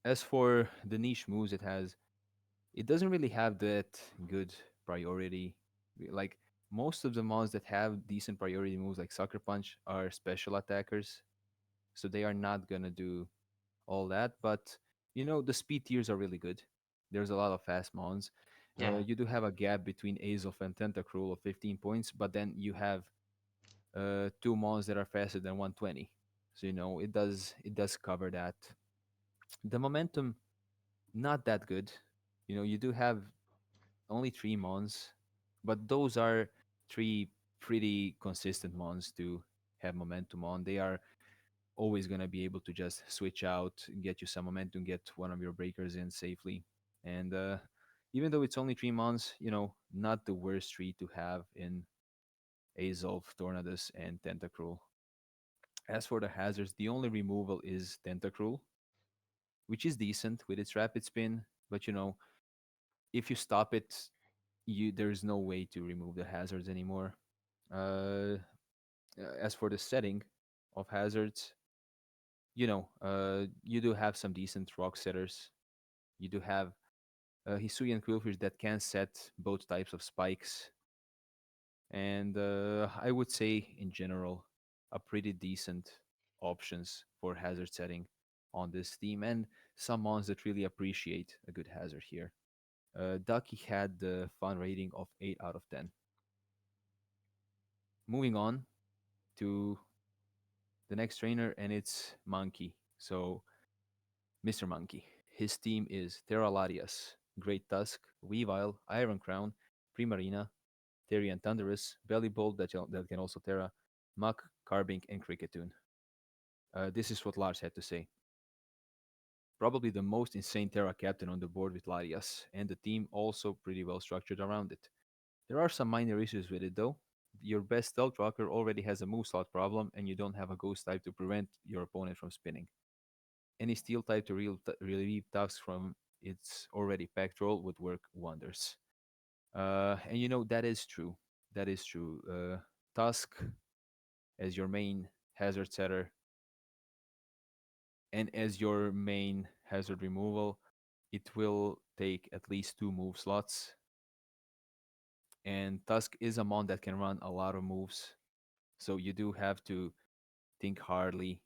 As for the niche moves it has, It doesn't really have that good priority. Like most of the mons that have decent priority moves, like Sucker Punch, are special attackers, so they are not gonna do all that. But the speed tiers are really good. There's a lot of fast mons. Yeah, You do have a gap between Azov and Tentacruel of 15 points, but then you have two mons that are faster than 120. So it does cover that. The momentum not that good. You do have only three mons, but those are three pretty consistent mons to have momentum on. They are always going to be able to just switch out, get you some momentum, get one of your breakers in safely. And even though it's only 3 months, not the worst tree to have in Azov, Tornadus, and Tentacruel. As for the hazards, the only removal is Tentacruel, which is decent with its rapid spin, but if you stop it, there's no way to remove the hazards anymore. Uh, as for the setting of hazards, you do have some decent rock setters. You do have Hisuian Quillfish that can set both types of spikes, and I would say in general a pretty decent options for hazard setting on this team, and some mons that really appreciate a good hazard here. Ducky had the fun rating of 8 out of 10. Moving on to the next trainer, and it's Monkey. So, MrMonkey. His team is Terralarias, Great Tusk, Weavile, Iron Crown, Primarina, Therian Thunderous, Bellybolt that can also Terra, Muck, Carbink, and Cricketune. This is what Lars had to say. Probably the most insane Terra captain on the board with Larias, and the team also pretty well structured around it. There are some minor issues with it though. Your best stealth rocker already has a move slot problem, and you don't have a ghost type to prevent your opponent from spinning. Any steel type to relieve tasks from its already packed roll would work wonders. And that is true. That is true. Tusk as your main hazard setter and as your main hazard removal, it will take at least 2 move slots. And Tusk is a mon that can run a lot of moves, so you do have to think hardly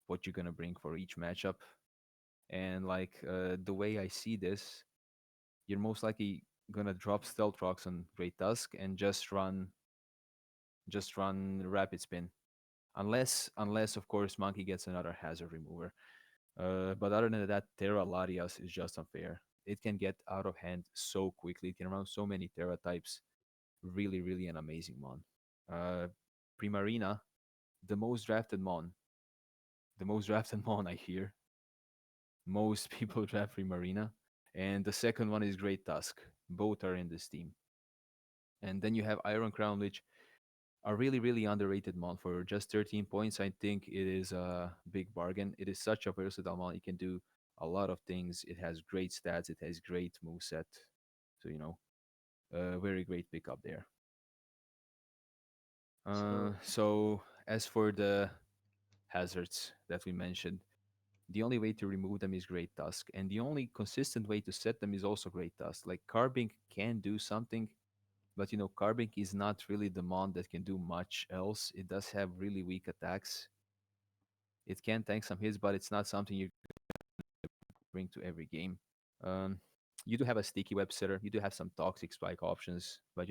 what you're gonna bring for each matchup. And like the way I see this, you're most likely gonna drop stealth rocks on Great Tusk and just run rapid spin. Unless of course Monkey gets another hazard remover. But other than that, Terra Larias is just unfair. It can get out of hand so quickly. It can run so many Terra types. Really, really an amazing mon. Uh, Primarina, the most drafted mon. The most drafted mon I hear. Most people draft Primarina. And the second one is Great Tusk. Both are in this team. And then you have Iron Crown, which a really, really underrated mon. For just 13 points, I think it is a big bargain. It is such a versatile mon. It can do a lot of things. It has great stats. It has great moveset. So, very great pickup there. so So, as for the hazards that we mentioned, the only way to remove them is Great Tusk. And the only consistent way to set them is also Great Tusk. Like, Carbink can do something, but Carbink is not really the mon that can do much else. It does have really weak attacks. It can tank some hits, but it's not something you bring to every game. Um, you do have a sticky web setter. You do have some toxic spike options, but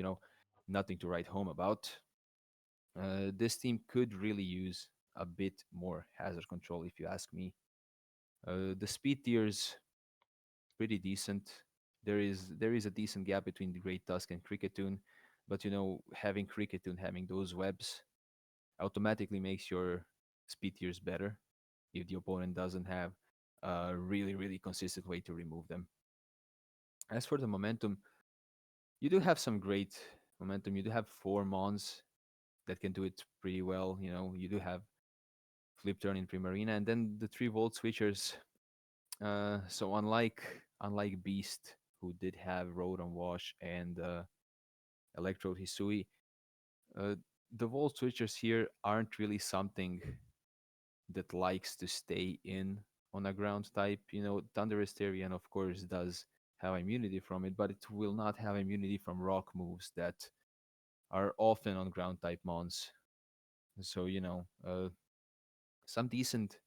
nothing to write home about. This team could really use a bit more hazard control, if you ask me. The speed tiers pretty decent. There is a decent gap between the Great Tusk and Cricketune, but having Cricketune having those webs automatically makes your speed tiers better if the opponent doesn't have a really, really consistent way to remove them. As for the momentum, you do have some great momentum. You do have 4 mons that can do it pretty well. You do have Flip Turn in Primarina, and then the 3 volt switchers. So unlike Beast, who did have Road on Wash and Electrode Hisui, uh, the volt switchers here aren't really something that likes to stay in on a ground type. Thunder Asterion, of course, does have immunity from it, but it will not have immunity from rock moves that are often on ground type mons. So some decent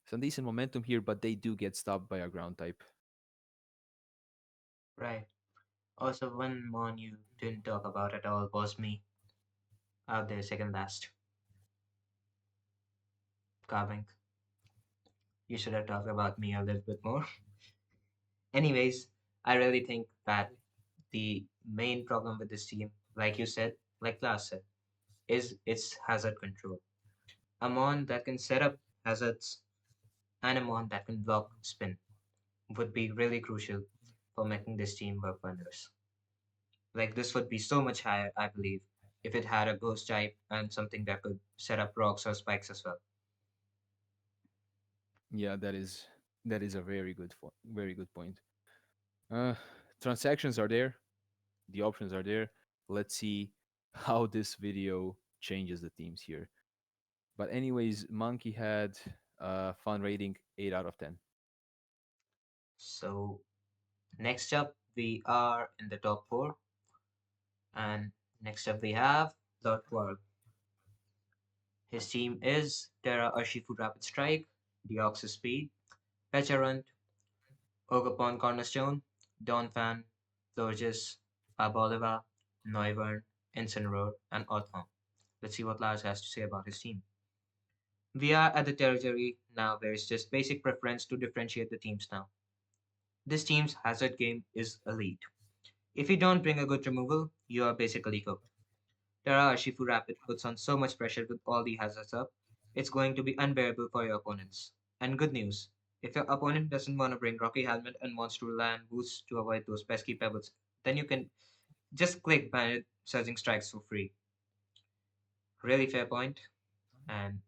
some decent momentum here, but they do get stopped by a ground type. Right. Also, one mon you didn't talk about at all was me out there, second last, carving. You should have talked about me a little bit more. Anyways, I really think that the main problem with this team, like you said, like Lars said, is its hazard control. A mon that can set up hazards and a mon that can block spin would be really crucial for making this team work wonders. Like this would be so much higher, I believe, if it had a ghost type and something that could set up rocks or spikes as well. Yeah, that is a very good point. Uh, Transactions are there, the options are there. Let's see how this video changes the teams here. But anyways, Monkey had fun rating 8 out of 10. So next up we are in the top four, and next up we have LordQuarl. His team is Terra Urshifu Rapid Strike, Deoxys Speed, Pecharunt, Ogerpon Cornerstone, Donphan, Florges, Arboliva, Noivern, Incineroar, and Orthon. Let's see what Lars has to say about his team. We are at the territory now where it's just basic preference to differentiate the teams now. This team's hazard game is elite. If you don't bring a good removal, you are basically cooked. Terra Urshifu Rapid puts on so much pressure with all the hazards up, it's going to be unbearable for your opponents. And good news, if your opponent doesn't want to bring Rocky Helmet and wants to rely on boosts to avoid those pesky pebbles, then you can just click Bandit Surging Strikes for free. Really fair point. And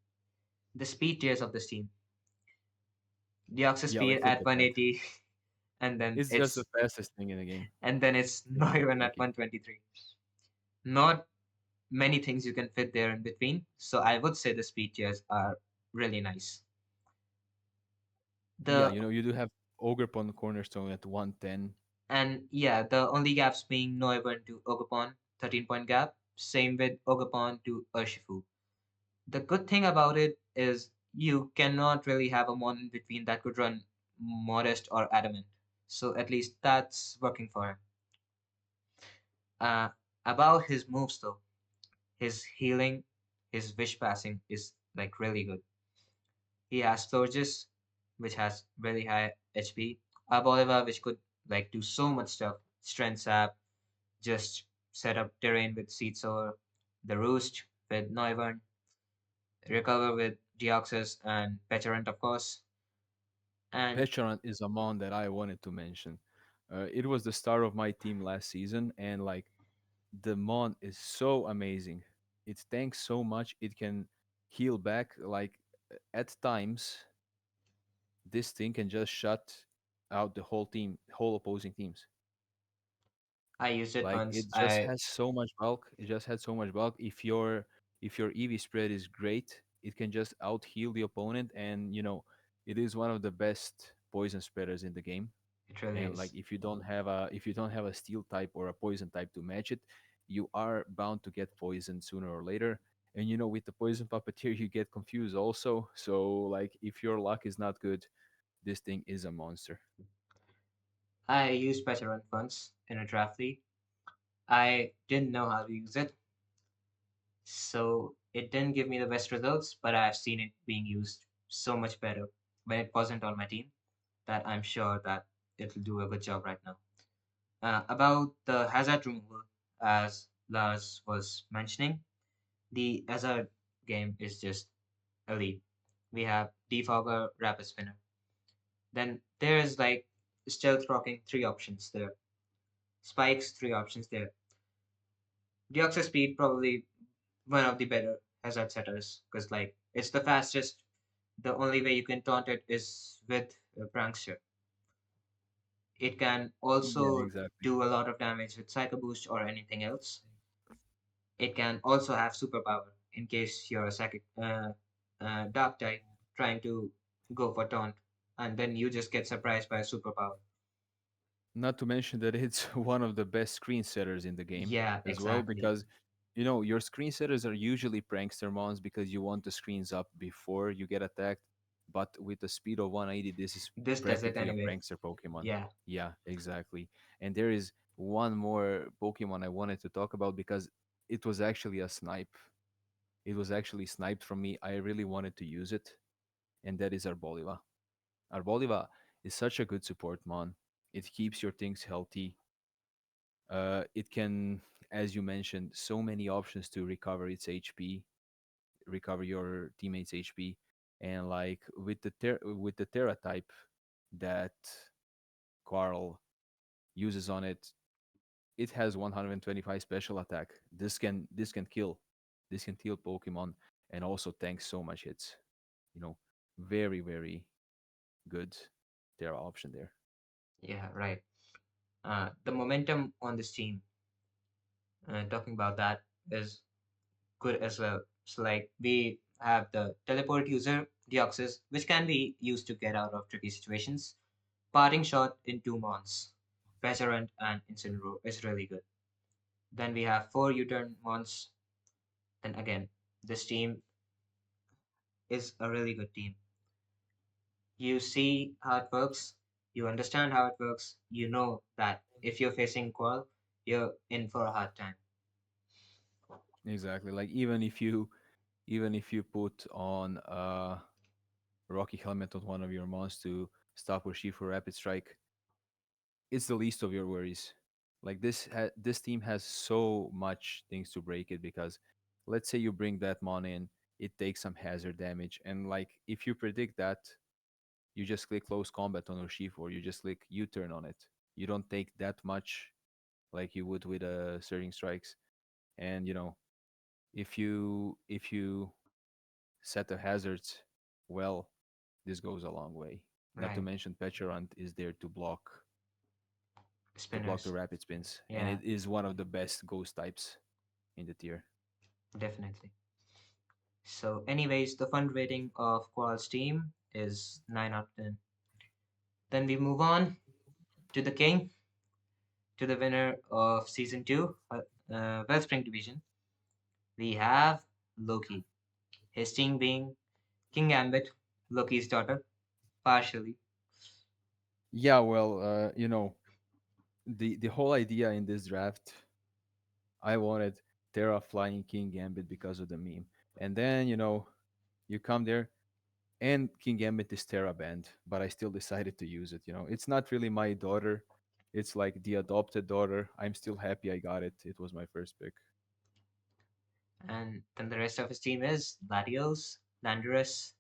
the speed tiers of this team. Deoxys Yeah, like Speed think at of that. 180, and then It's just the fastest thing in the game. it's Just not even at thinking. 123. Not many things you can fit there in between. So I would say the speed tiers are really nice. Yeah, The you do have Ogrepon Cornerstone at 110. and yeah, the only gaps being Noivern to Ogapon, 13-point gap. Same with Ogapon to Urshifu. The good thing about it is you cannot really have a mon in between that could run Modest or Adamant. So at least that's working for him. Uh, about his moves though, his healing, his wish passing is like really good. He has Florges, which has very high HP. Bolivar, which could like do so much stuff. Strength sap, just set up terrain with Seed Sower, the Roost with Noivern, recover with Deoxys and Pecherant, of course. And Pecharon is a mon that I wanted to mention. It was the star of my team last season, and like the mon is so amazing. It tanks so much. It can heal back. Like at times, this thing can just shut out the whole team, whole opposing teams. I used it Like once. it just I has so much bulk. It just had so much bulk. If your EV spread is great, it can just out heal the opponent, and it is one of the best poison spreaders in the game. It really And like is. if you don't have a steel type or a poison type to match it, you are bound to get poisoned sooner or later. And with the poison puppeteer, you get confused also. So like if your luck is not good, this thing is a monster. I used Pecherant once in a draft league. I didn't know how to use it, so it didn't give me the best results, but I've seen it being used so much better when it wasn't on my team that I'm sure that it'll do a good job right now. About the hazard removal, as Lars was mentioning, the hazard game is just elite. We have Defogger, Rapid Spinner. Then there's like Stealth Rocking, three options there. Spikes, three options there. Deoxys Speed, probably one of the better hazard setters, because like it's the fastest. The only way you can taunt it is with Prankster. It can Yeah, also exactly. do a lot of damage with Psycho Boost or anything else. It can also have superpower in case you're a psychic dark type trying to go for taunt, and then you just get surprised by a superpower. Not to mention that it's one of the best screen setters in the game Yeah, as well, exactly. because your screen setters are usually prankster mons because you want the screens up before you get attacked. But with the speed of 180, this is This does it practically a anyway. prankster Pokemon. Yeah, Yeah, exactly. And there is one more Pokemon I wanted to talk about because it was actually a snipe. It was actually sniped from me. I really wanted to use it, and that is Arboliva. Arboliva is such a good support mon. It keeps your things healthy. It can, as you mentioned, so many options to recover its HP, recover your teammates' HP, and like with the Terra type that Quarl uses on it, it has 125 special attack. This can kill Pokemon and also tank so much hits. You know, very good Terra option there. yeah, right. The momentum on this team, talking about that, is good as well. So, like, we have the teleport user, Deoxys, which can be used to get out of tricky situations. Parting shot in 2 months. Resonant and Incineroar is really good. Then we have 4 U-turn months. Then again, this team is a really good team. You see how it works, you understand how it works, you know that if you're facing Qual, you're in for a hard time. Exactly. Like even if you put on Rocky helmet on one of your mons to stop or shield for rapid strike, it's the least of your worries. Like this team has so much things to break it because let's say you bring that mon in, it takes some hazard damage, and like if you predict that, you just click close combat on Urshifu or you just click U-turn on it. You don't take that much like you would with surging strikes, and if you set the hazards well, this goes a long way. Not to Right. mention Pecherant is there to block the Spinners. rapid spins, and Yeah, it is one of the best ghost types in the tier. definitely. So, anyways, the fund rating of Qual's team is 9 out of 10. Then we move on to the king, to the winner of season 2, Wellspring Division. We have Loki, his team being King Gambit, Loki's daughter, partially. Yeah, well, the whole idea in this draft, I wanted Terra Flying King Gambit because of the meme, and then you come there and King Gambit is Terra banned, but I still decided to use it. It's not really my daughter; it's like the adopted daughter. I'm still happy I got it. It was my first pick. And then the rest of his team is Latios, Landorus,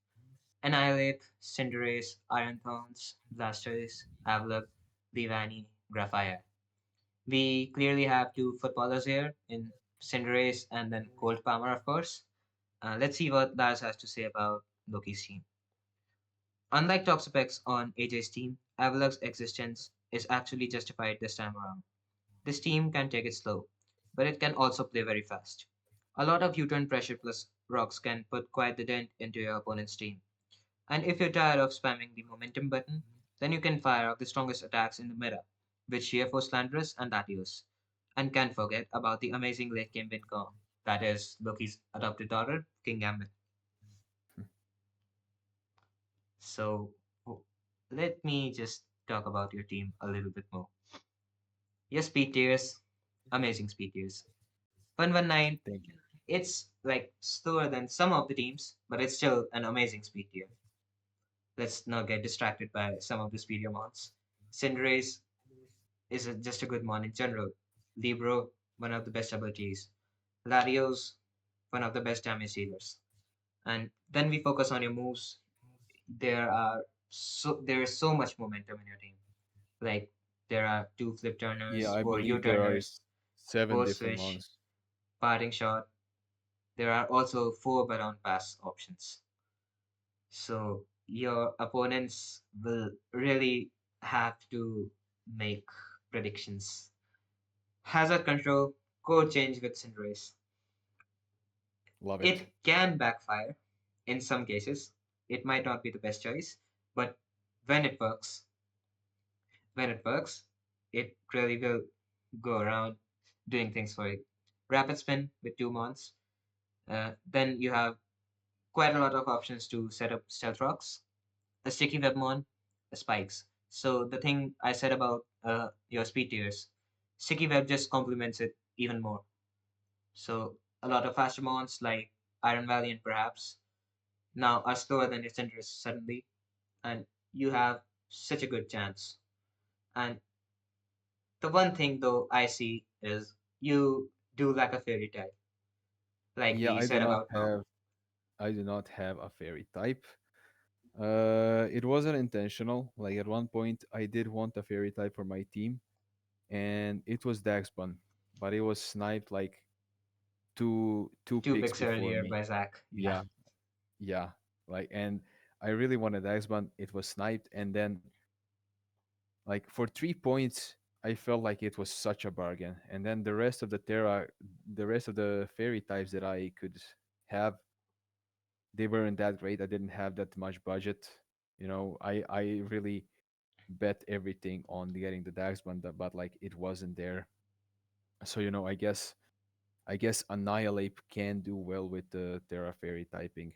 Annihilate, Cinderace, Iron Thorns, Blastoise, Avalok, Divani, Graphire. We clearly have two footballers here in Cinderace and then Cold Palmer, of course. Let's see what Lars has to say about Loki's team. Unlike Toxapex on AJ's team, Avalok's existence is actually justified this time around. This team can take it slow, but it can also play very fast. A lot of U-turn pressure plus rocks can put quite the dent into your opponent's team. And if you're tired of spamming the momentum button, then you can fire up the strongest attacks in the meta, with Sheerforce Slanderous and Latios. And can't forget about the amazing late game win comp, that is Loki's adopted daughter, King Gambit. So let me just talk about your team a little bit more. Your speed tiers, amazing speed tiers. 119, Thank you. it's like slower than some of the teams, but it's still an amazing speed tier. Let's not get distracted by some of the speedier mods. Cinderace is just a good mon in general. Libro, one of the best abilities. Larios, one of the best damage dealers. And then we focus on your moves. There is so much momentum in your team. Like there are two flip Yeah, turners, I four U believe there are turners, seven four different swish, ones. parting shot. There are also four balloon pass options. So your opponents will really have to make predictions. Hazard control, code change with Cinderace. Love it. It can backfire in some cases. It might not be the best choice, but when it works, when it works, it really will go around doing things for you. Rapid spin with 2 months. Then you have quite a lot of options to set up stealth rocks, a sticky webmon, a spikes. So the thing I said about your speed tiers, sticky web just complements it even more. So a lot of faster mons like Iron Valiant perhaps now are slower than your Cinders suddenly, and you have such a good chance. And the one thing though I see is you do lack a fairy type, like Yeah, we said about Marko. I do not have a fairy type. It wasn't intentional. Like at one point, I did want a fairy type for my team, and it was Daxbun, but it was sniped like two Two picks picks before earlier me. by Zach. Yeah. Yeah, yeah. Like, and I really wanted Daxbun. It was sniped, and then like for 3 points, I felt like it was such a bargain. And then the rest of the fairy types that I could have, they weren't that great. I didn't have that much budget. I really bet everything on getting the Dax one, but like it wasn't there. So I guess Annihilate can do well with the Terra Fairy typing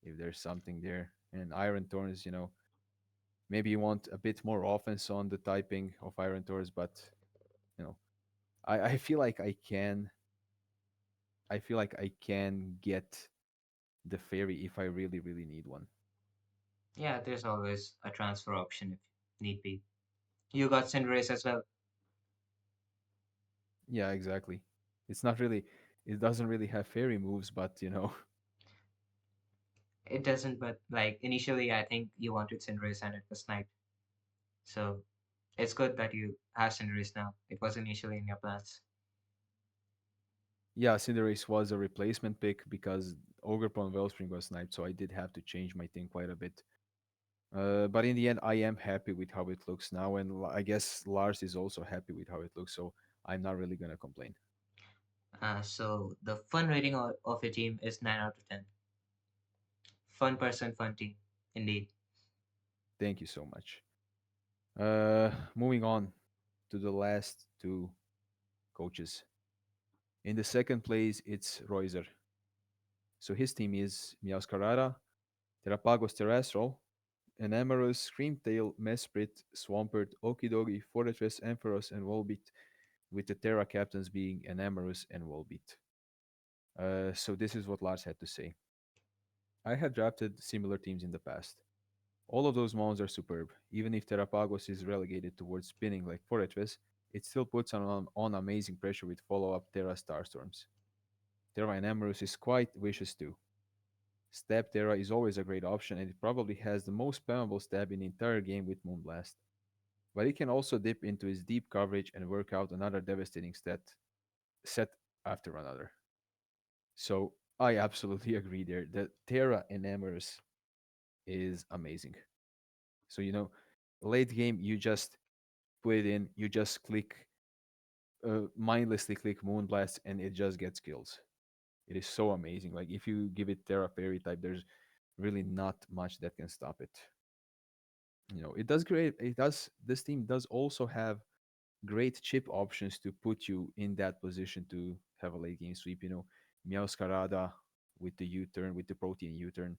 if there's something there. And Iron Thorns, maybe you want a bit more offense on the typing of Iron Thorns, but you know, I feel like I can get the fairy if I really, really need one. Yeah, there's always a transfer option if need be. You got Cinderace as well. Yeah, exactly. It's not really it doesn't really have fairy moves, but It doesn't, but like initially, I think you wanted Cinderace and it was sniped. So it's good that you have Cinderace now. It was initially in your plans. yeah, Cinderace was a replacement pick because Ogerpon Wellspring was sniped, so I did have to change my team quite a bit. But in the end, I am happy with how it looks now, and I guess Lars is also happy with how it looks, so I'm not really gonna complain. So the fun rating of your team is 9 out of 10. Fun person, fun team. Indeed. Thank you so much. Moving on to the last two coaches. In the second place, it's Royzer. So his team is Miascarada, Terrapagos Terrestrial, Enamoros, Screamtail, Mesprit, Swampert, Okidogi, Fortress, Ampharos, and Volbeat, with the Terra captains being Enamoros and Volbeat. So this is what Lars had to say. I had drafted similar teams in the past. All of those mons are superb. Even if Terrapagos is relegated towards spinning like Fortress, it still puts on amazing pressure with follow-up Terra Starstorms. Terra Enamoros is quite vicious too. Stab Terra is always a great option, and it probably has the most spammable stab in the entire game with Moonblast. But he can also dip into his deep coverage and work out another devastating set after another. So I absolutely agree there. The Terra Enamoros is amazing. So late game you just put it in, you just mindlessly click Moonblast, and it just gets kills. It is so amazing. Like if you give it Terra Fairy type, there's really not much that can stop it. It does great. It does. This team does also have great chip options to put you in that position to have a late game sweep. Meowscarada with the U-turn, with the protein U-turn.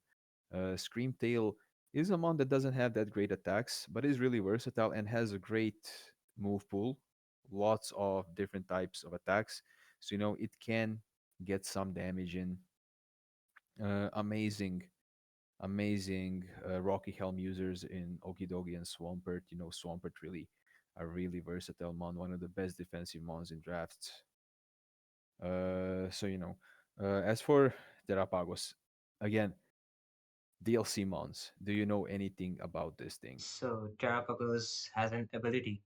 Screamtail is a mon that doesn't have that great attacks, but is really versatile and has a great move pool. Lots of different types of attacks. So, it can get some damage in. Amazing Rocky Helm users in Okidogi and Swampert. Swampert really a really versatile mon, one of the best defensive mons in drafts. As for Terrapagos, again, DLC mons. Do you know anything about this thing? So Terrapagos has an ability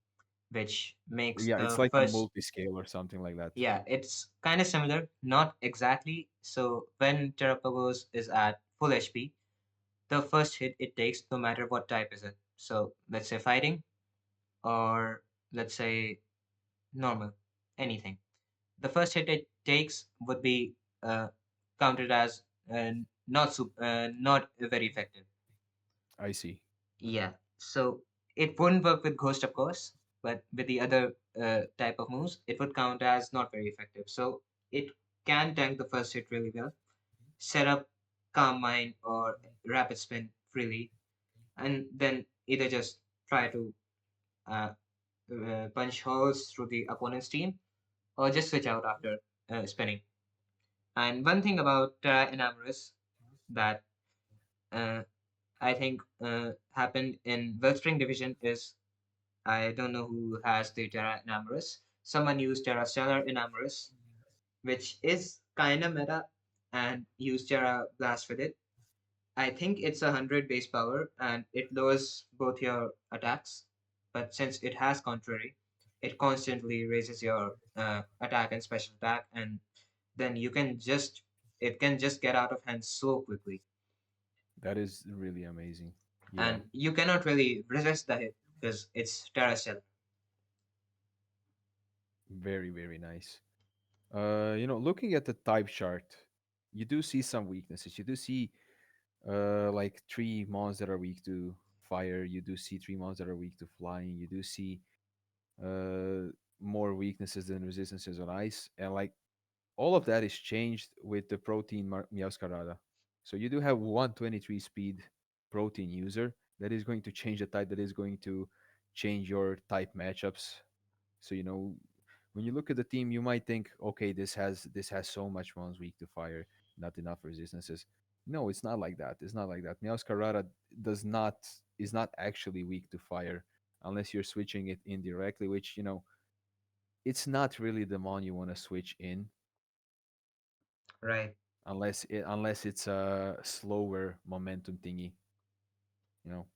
which makes Yeah, it's the like a first. multi-scale or something like that. Yeah, it's kind of similar, not exactly. So when Terrapagos is at full HP, the first hit it takes, no matter what type is it. So let's say fighting, or let's say normal, anything. The first hit it takes would be uh, counted as not very effective. I see. Yeah. So it wouldn't work with Ghost, of course. but with the other type of moves, it would count as not very effective. So it can tank the first hit really well, set up Calm Mind or Rapid Spin freely, and then either just try to uh, punch holes through the opponent's team or just switch out after spinning. And one thing about Terra Enamorous that uh, I think happened in Wellspring Division is I don't know who has the Terra Enamorous. Someone used Terra Stellar Enamorous, which is kind of meta, and used Terra Blast with it. I think it's 100 base power and it lowers both your attacks, but since it has contrary, it constantly raises your attack and special attack, and then it can just get out of hand so quickly, That is really amazing. Yeah, and you cannot really resist the hit because it's Terra Stellar. very, very nice. Looking at the type chart, you do see some weaknesses. You do see like three mons that are weak to fire. You do see three mons that are weak to flying. You do see uh more weaknesses than resistances on ice, and like all of that is changed with the protein Miascarada. So you do have 123 speed protein user that is going to change the type, that is going to change your type matchups. So when you look at the team, you might think, okay, this has so much ones weak to fire, not enough resistances. No, it's not like that. It's not like that. Miascarada does not is not actually weak to fire unless you're switching it indirectly, which it's not really the mon you want to switch in Right, unless it's a slower momentum thingy, you know.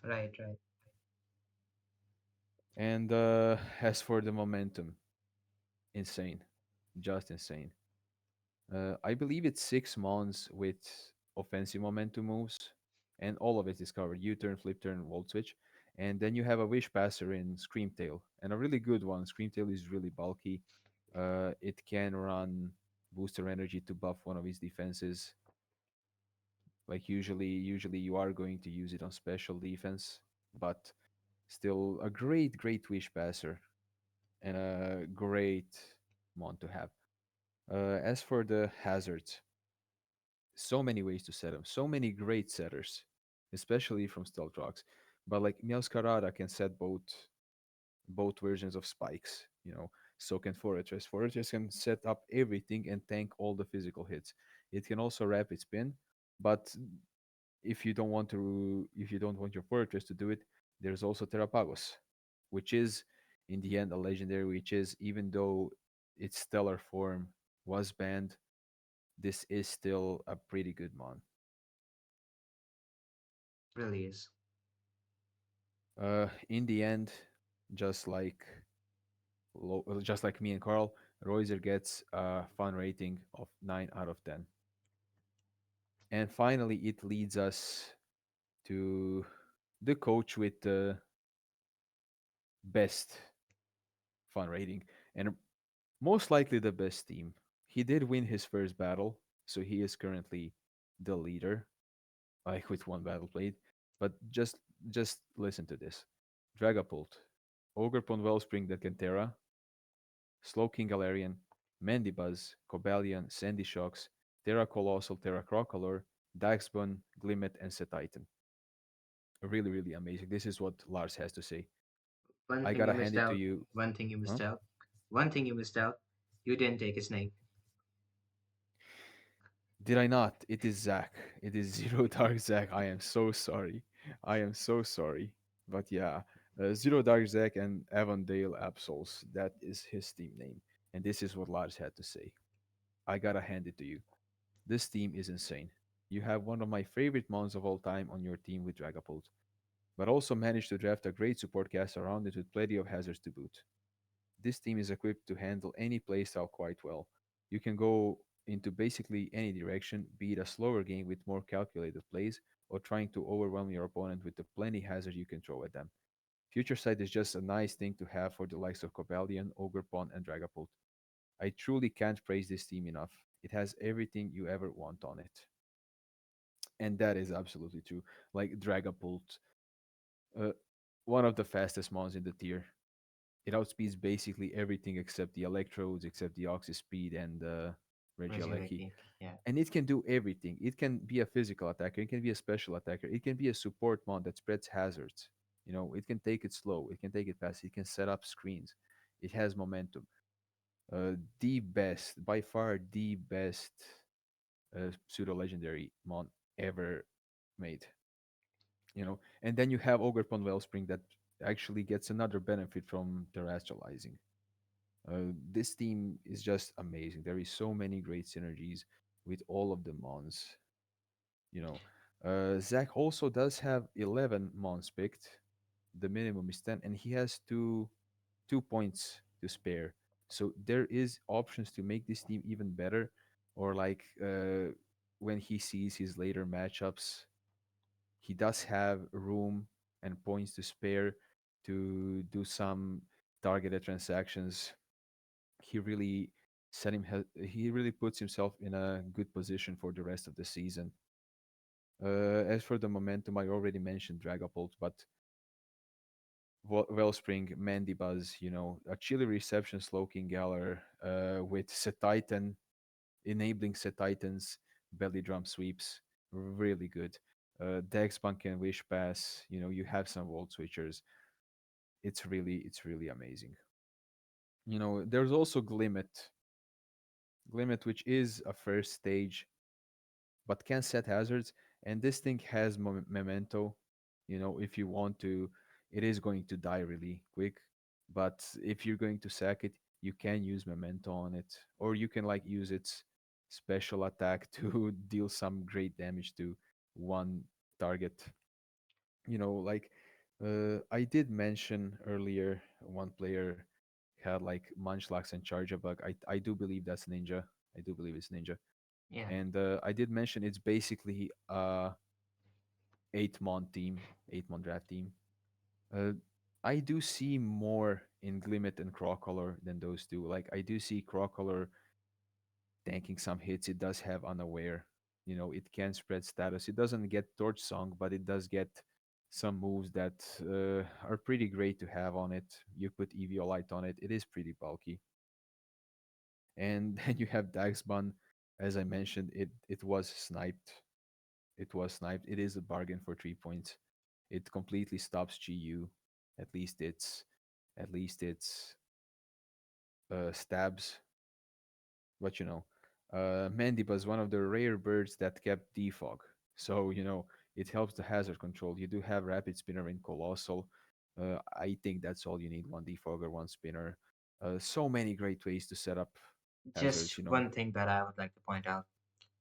right, right. And as for the momentum, insane, just insane. I believe it's 6 mons with offensive momentum moves, and all of it is covered: U-turn, flip turn, volt switch, and then you have a wish passer in Screamtail, and a really good one. Screamtail is really bulky. It can run booster energy to buff one of his defenses. Like usually you are going to use it on special defense, but still a great wish passer and a great mon to have. As for the hazards, so many ways to set them, so many great setters, especially from stealth rocks. But like Miascarada can set both versions of spikes. So can Fortress. Fortress can set up everything and tank all the physical hits. It can also rapid spin, but if you don't want your fortress to do it, there's also Terrapagos, which is in the end a legendary, which is, even though its stellar form was banned, this is still a pretty good mon. Really is. In the end, just like just like me and Carl, Royzer gets a fun rating of 9 out of 10. And finally, it leads us to the coach with the best fun rating, and most likely the best team. He did win his first battle, so he is currently the leader, like with one battle played. But just listen to this: Dragapult, Ogrepon Wellspring that Cantera, Slow King Galarian, Mandibuzz, Cobalion, Sandy Shocks, Terra Colossal, Terra Crocolor, Daxbun, Glimmet, and Setitan. Really, really amazing. This is what Lars has to say. One I thing gotta you hand missed it to out. you. One thing you Huh? missed out. One thing you missed out. You didn't take his name. Did I not? It is Zach. It is Zero Dark Zach. I am so sorry. I am so sorry. But yeah, Zero Dark Zach and Avondale Absols. That is his team name. And this is what Lars had to say. I gotta hand it to you. This team is insane. You have one of my favorite mons of all time on your team with Dragapult, but also managed to draft a great support cast around it with plenty of hazards to boot. This team is equipped to handle any playstyle quite well. You can go into basically any direction, be it a slower game with more calculated plays, or trying to overwhelm your opponent with the plenty hazard you can throw at them. Future Sight is just a nice thing to have for the likes of Cobalion, Ogrepon, and Dragapult. I truly can't praise this team enough. It has everything you ever want on it. And that is absolutely true. Like Dragapult, uh, one of the fastest mons in the tier. It outspeeds basically everything except the electrodes, except the oxy speed and Regieleki. Resurrecting. Yeah. And it can do everything. It can be a physical attacker, it can be a special attacker, it can be a support mod that spreads hazards. It can take it slow, it can take it fast, it can set up screens. It has momentum. The best, by far the best pseudo legendary mon ever made. And then you have Ogrepon Wellspring that actually gets another benefit from terrestrializing. This team is just amazing. There is so many great synergies with all of the mons. You know, Zach also does have 11 mons picked. The minimum is 10, and he has two points to spare. So there is options to make this team even better, or like when he sees his later matchups, he does have room and points to spare to do some targeted transactions. He really he really puts himself in a good position for the rest of the season. As for the momentum, I already mentioned Dragapult, but Wellspring, Mandibuzz, a chilly reception Slowking Galar with Setitan, enabling Setitan's belly drum sweeps. Really good. Dex Punk and Wish Pass, you have some Volt Switchers. It's really amazing. There's also Glimmet, which is a first stage but can set hazards. And this thing has memento. If you want to, it is going to die really quick. But if you're going to sack it, you can use memento on it, or you can like use its special attack to deal some great damage to one target. Like I did mention earlier, one player had like Munchlax and Charjabug. I do believe that's Ninja. I do believe it's Ninja. Yeah. And I did mention it's basically a 8-mon team, 8-mon draft team. Uh, I do see more in Glimmet and Croccolor than those two. Like I do see Croccolor tanking some hits. It does have Unaware. It can spread status. It doesn't get Torch Song, but it does get some moves that are pretty great to have on it. You put Eviolite on it. It is pretty bulky. And then you have Daxbun. As I mentioned, it was sniped. It was sniped. It is a bargain for 3 points. It completely stops GU. At least it's stabs. But Mandiba is one of the rare birds that kept defog. So it helps the hazard control. You do have rapid spinner in Colossal. I think that's all you need: one defogger, one spinner. So many great ways to set up hazards. Just one thing that I would like to point out: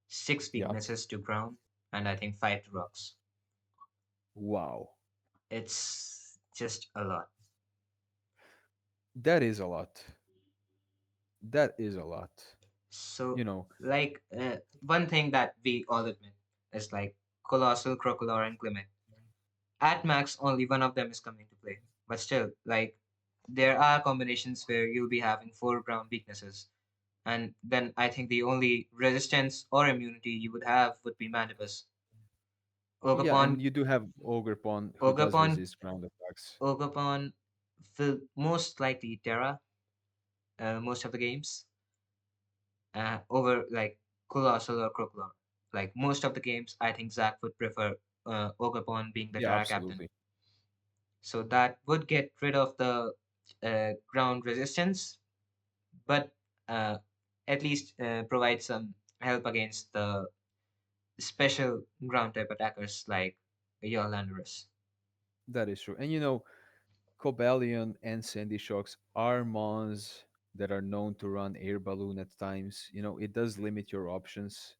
six Yeah. weaknesses to ground, and I think five to rocks. Wow. It's just a lot. That is a lot. That is a lot. So, You know, one thing that we all admit is like Colossal, Crocodile, and Clement. At max, only one of them is coming to play. But still, there are combinations where you'll be having four ground weaknesses. And then I think the only resistance or immunity you would have would be Manibus. yeah, and Ogapon, you do have Ogrepon who does Ogapon, resist ground attacks. Ogapon will most likely Terra most of the games over Colossal or Crocodile. Like most of the games, I think Zach would prefer Ogapon being the Yeah, Terra captain. absolutely. So that would get rid of the ground resistance, but uh, at least provide some help against the special ground type attackers like Yolandorus. That is true. And Cobalion and Sandy Shocks are mons that are known to run air balloon at times. It does limit your options,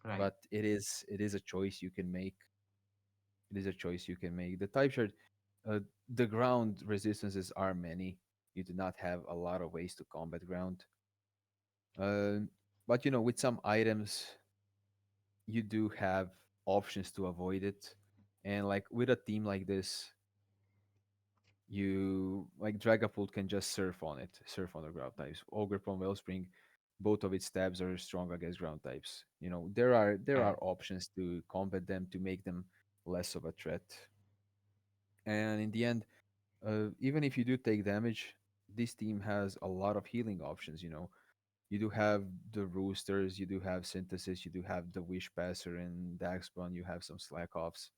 Right. but it is a choice you can make. It is a choice you can make. The type chart, the ground resistances are many. You do not have a lot of ways to combat ground. Uh, but with some items, you do have options to avoid it. And like with a team like this, you like Dragapult can just surf on the ground types. Ogre from Wellspring, both of its stabs are strong against ground types. There are Right. options to combat them to make them less of a threat. And in the end, even if you do take damage, this team has a lot of healing options. You do have the Roosters, you do have Synthesis, you do have the Wish Passer and Daxbon, you have some Slack Offs,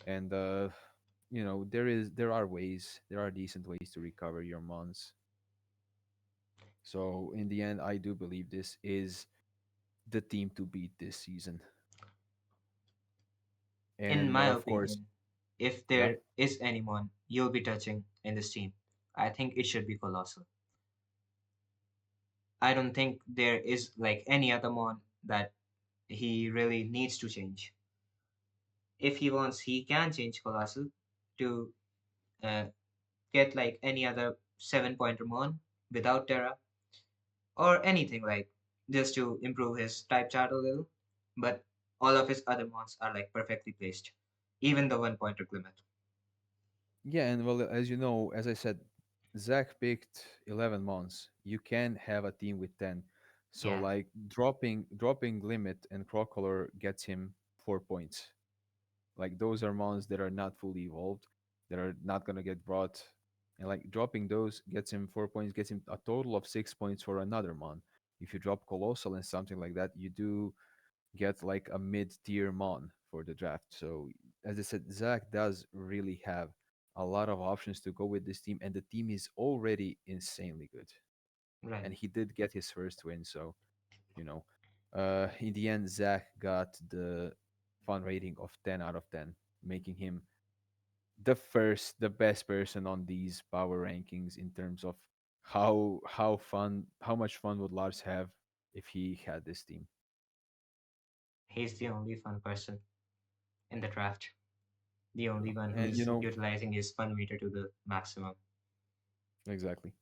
and there are decent ways to recover your mons. So in the end, I do believe this is the team to beat this season. In And my of course, opinion, if yeah, there is anyone you'll be touching in this team, I think it should be Colossal. I don't think there is like any other mon that he really needs to change. If he wants, he can change Colossal to uh, get like any other 7 pointer mon without Terra or anything like just to improve his type chart a little. But all of his other mons are like perfectly placed, even the 1 pointer Glimmet. yeah, and well, as you know, as I said, Zach picked 11 months. You can have a team with 10. So Yeah, like dropping limit and Croccolor gets him 4 points. Like those are mons that are not fully evolved, that are not gonna get brought, and like dropping those gets him 4 points, gets him a total of 6 points for another mon. If you drop Colossal and something like that, you do get like a mid-tier mon for the draft. So as I said, Zach does really have a lot of options to go with this team, and the team is already insanely good. right. And he did get his first win, so you know, in the end, Zach got the fun rating of 10 out of 10, making him the best person on these power rankings in terms of how much fun would Lars have if he had this team. He's the only fun person in the draft. The only one And who's utilizing his fun meter to the maximum. exactly.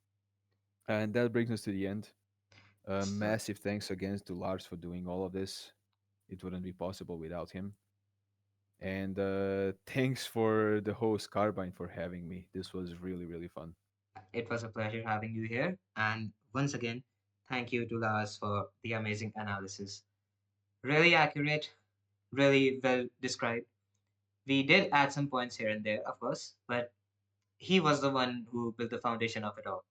And that brings us to the end. So Massive thanks again to Lars for doing all of this. It wouldn't be possible without him. And thanks for the host Carbine for having me. This was really, really fun. it was a pleasure having you here. And once again, thank you to Lars for the amazing analysis. Really accurate, really well described. We did add some points here and there, of course, but he was the one who built the foundation of it all.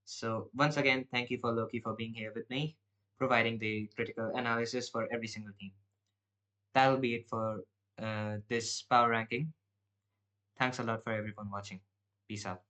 So once again, thank you for Loki for being here with me, providing the critical analysis for every single team. That'll be it for this power ranking. Thanks a lot for everyone watching. Peace out.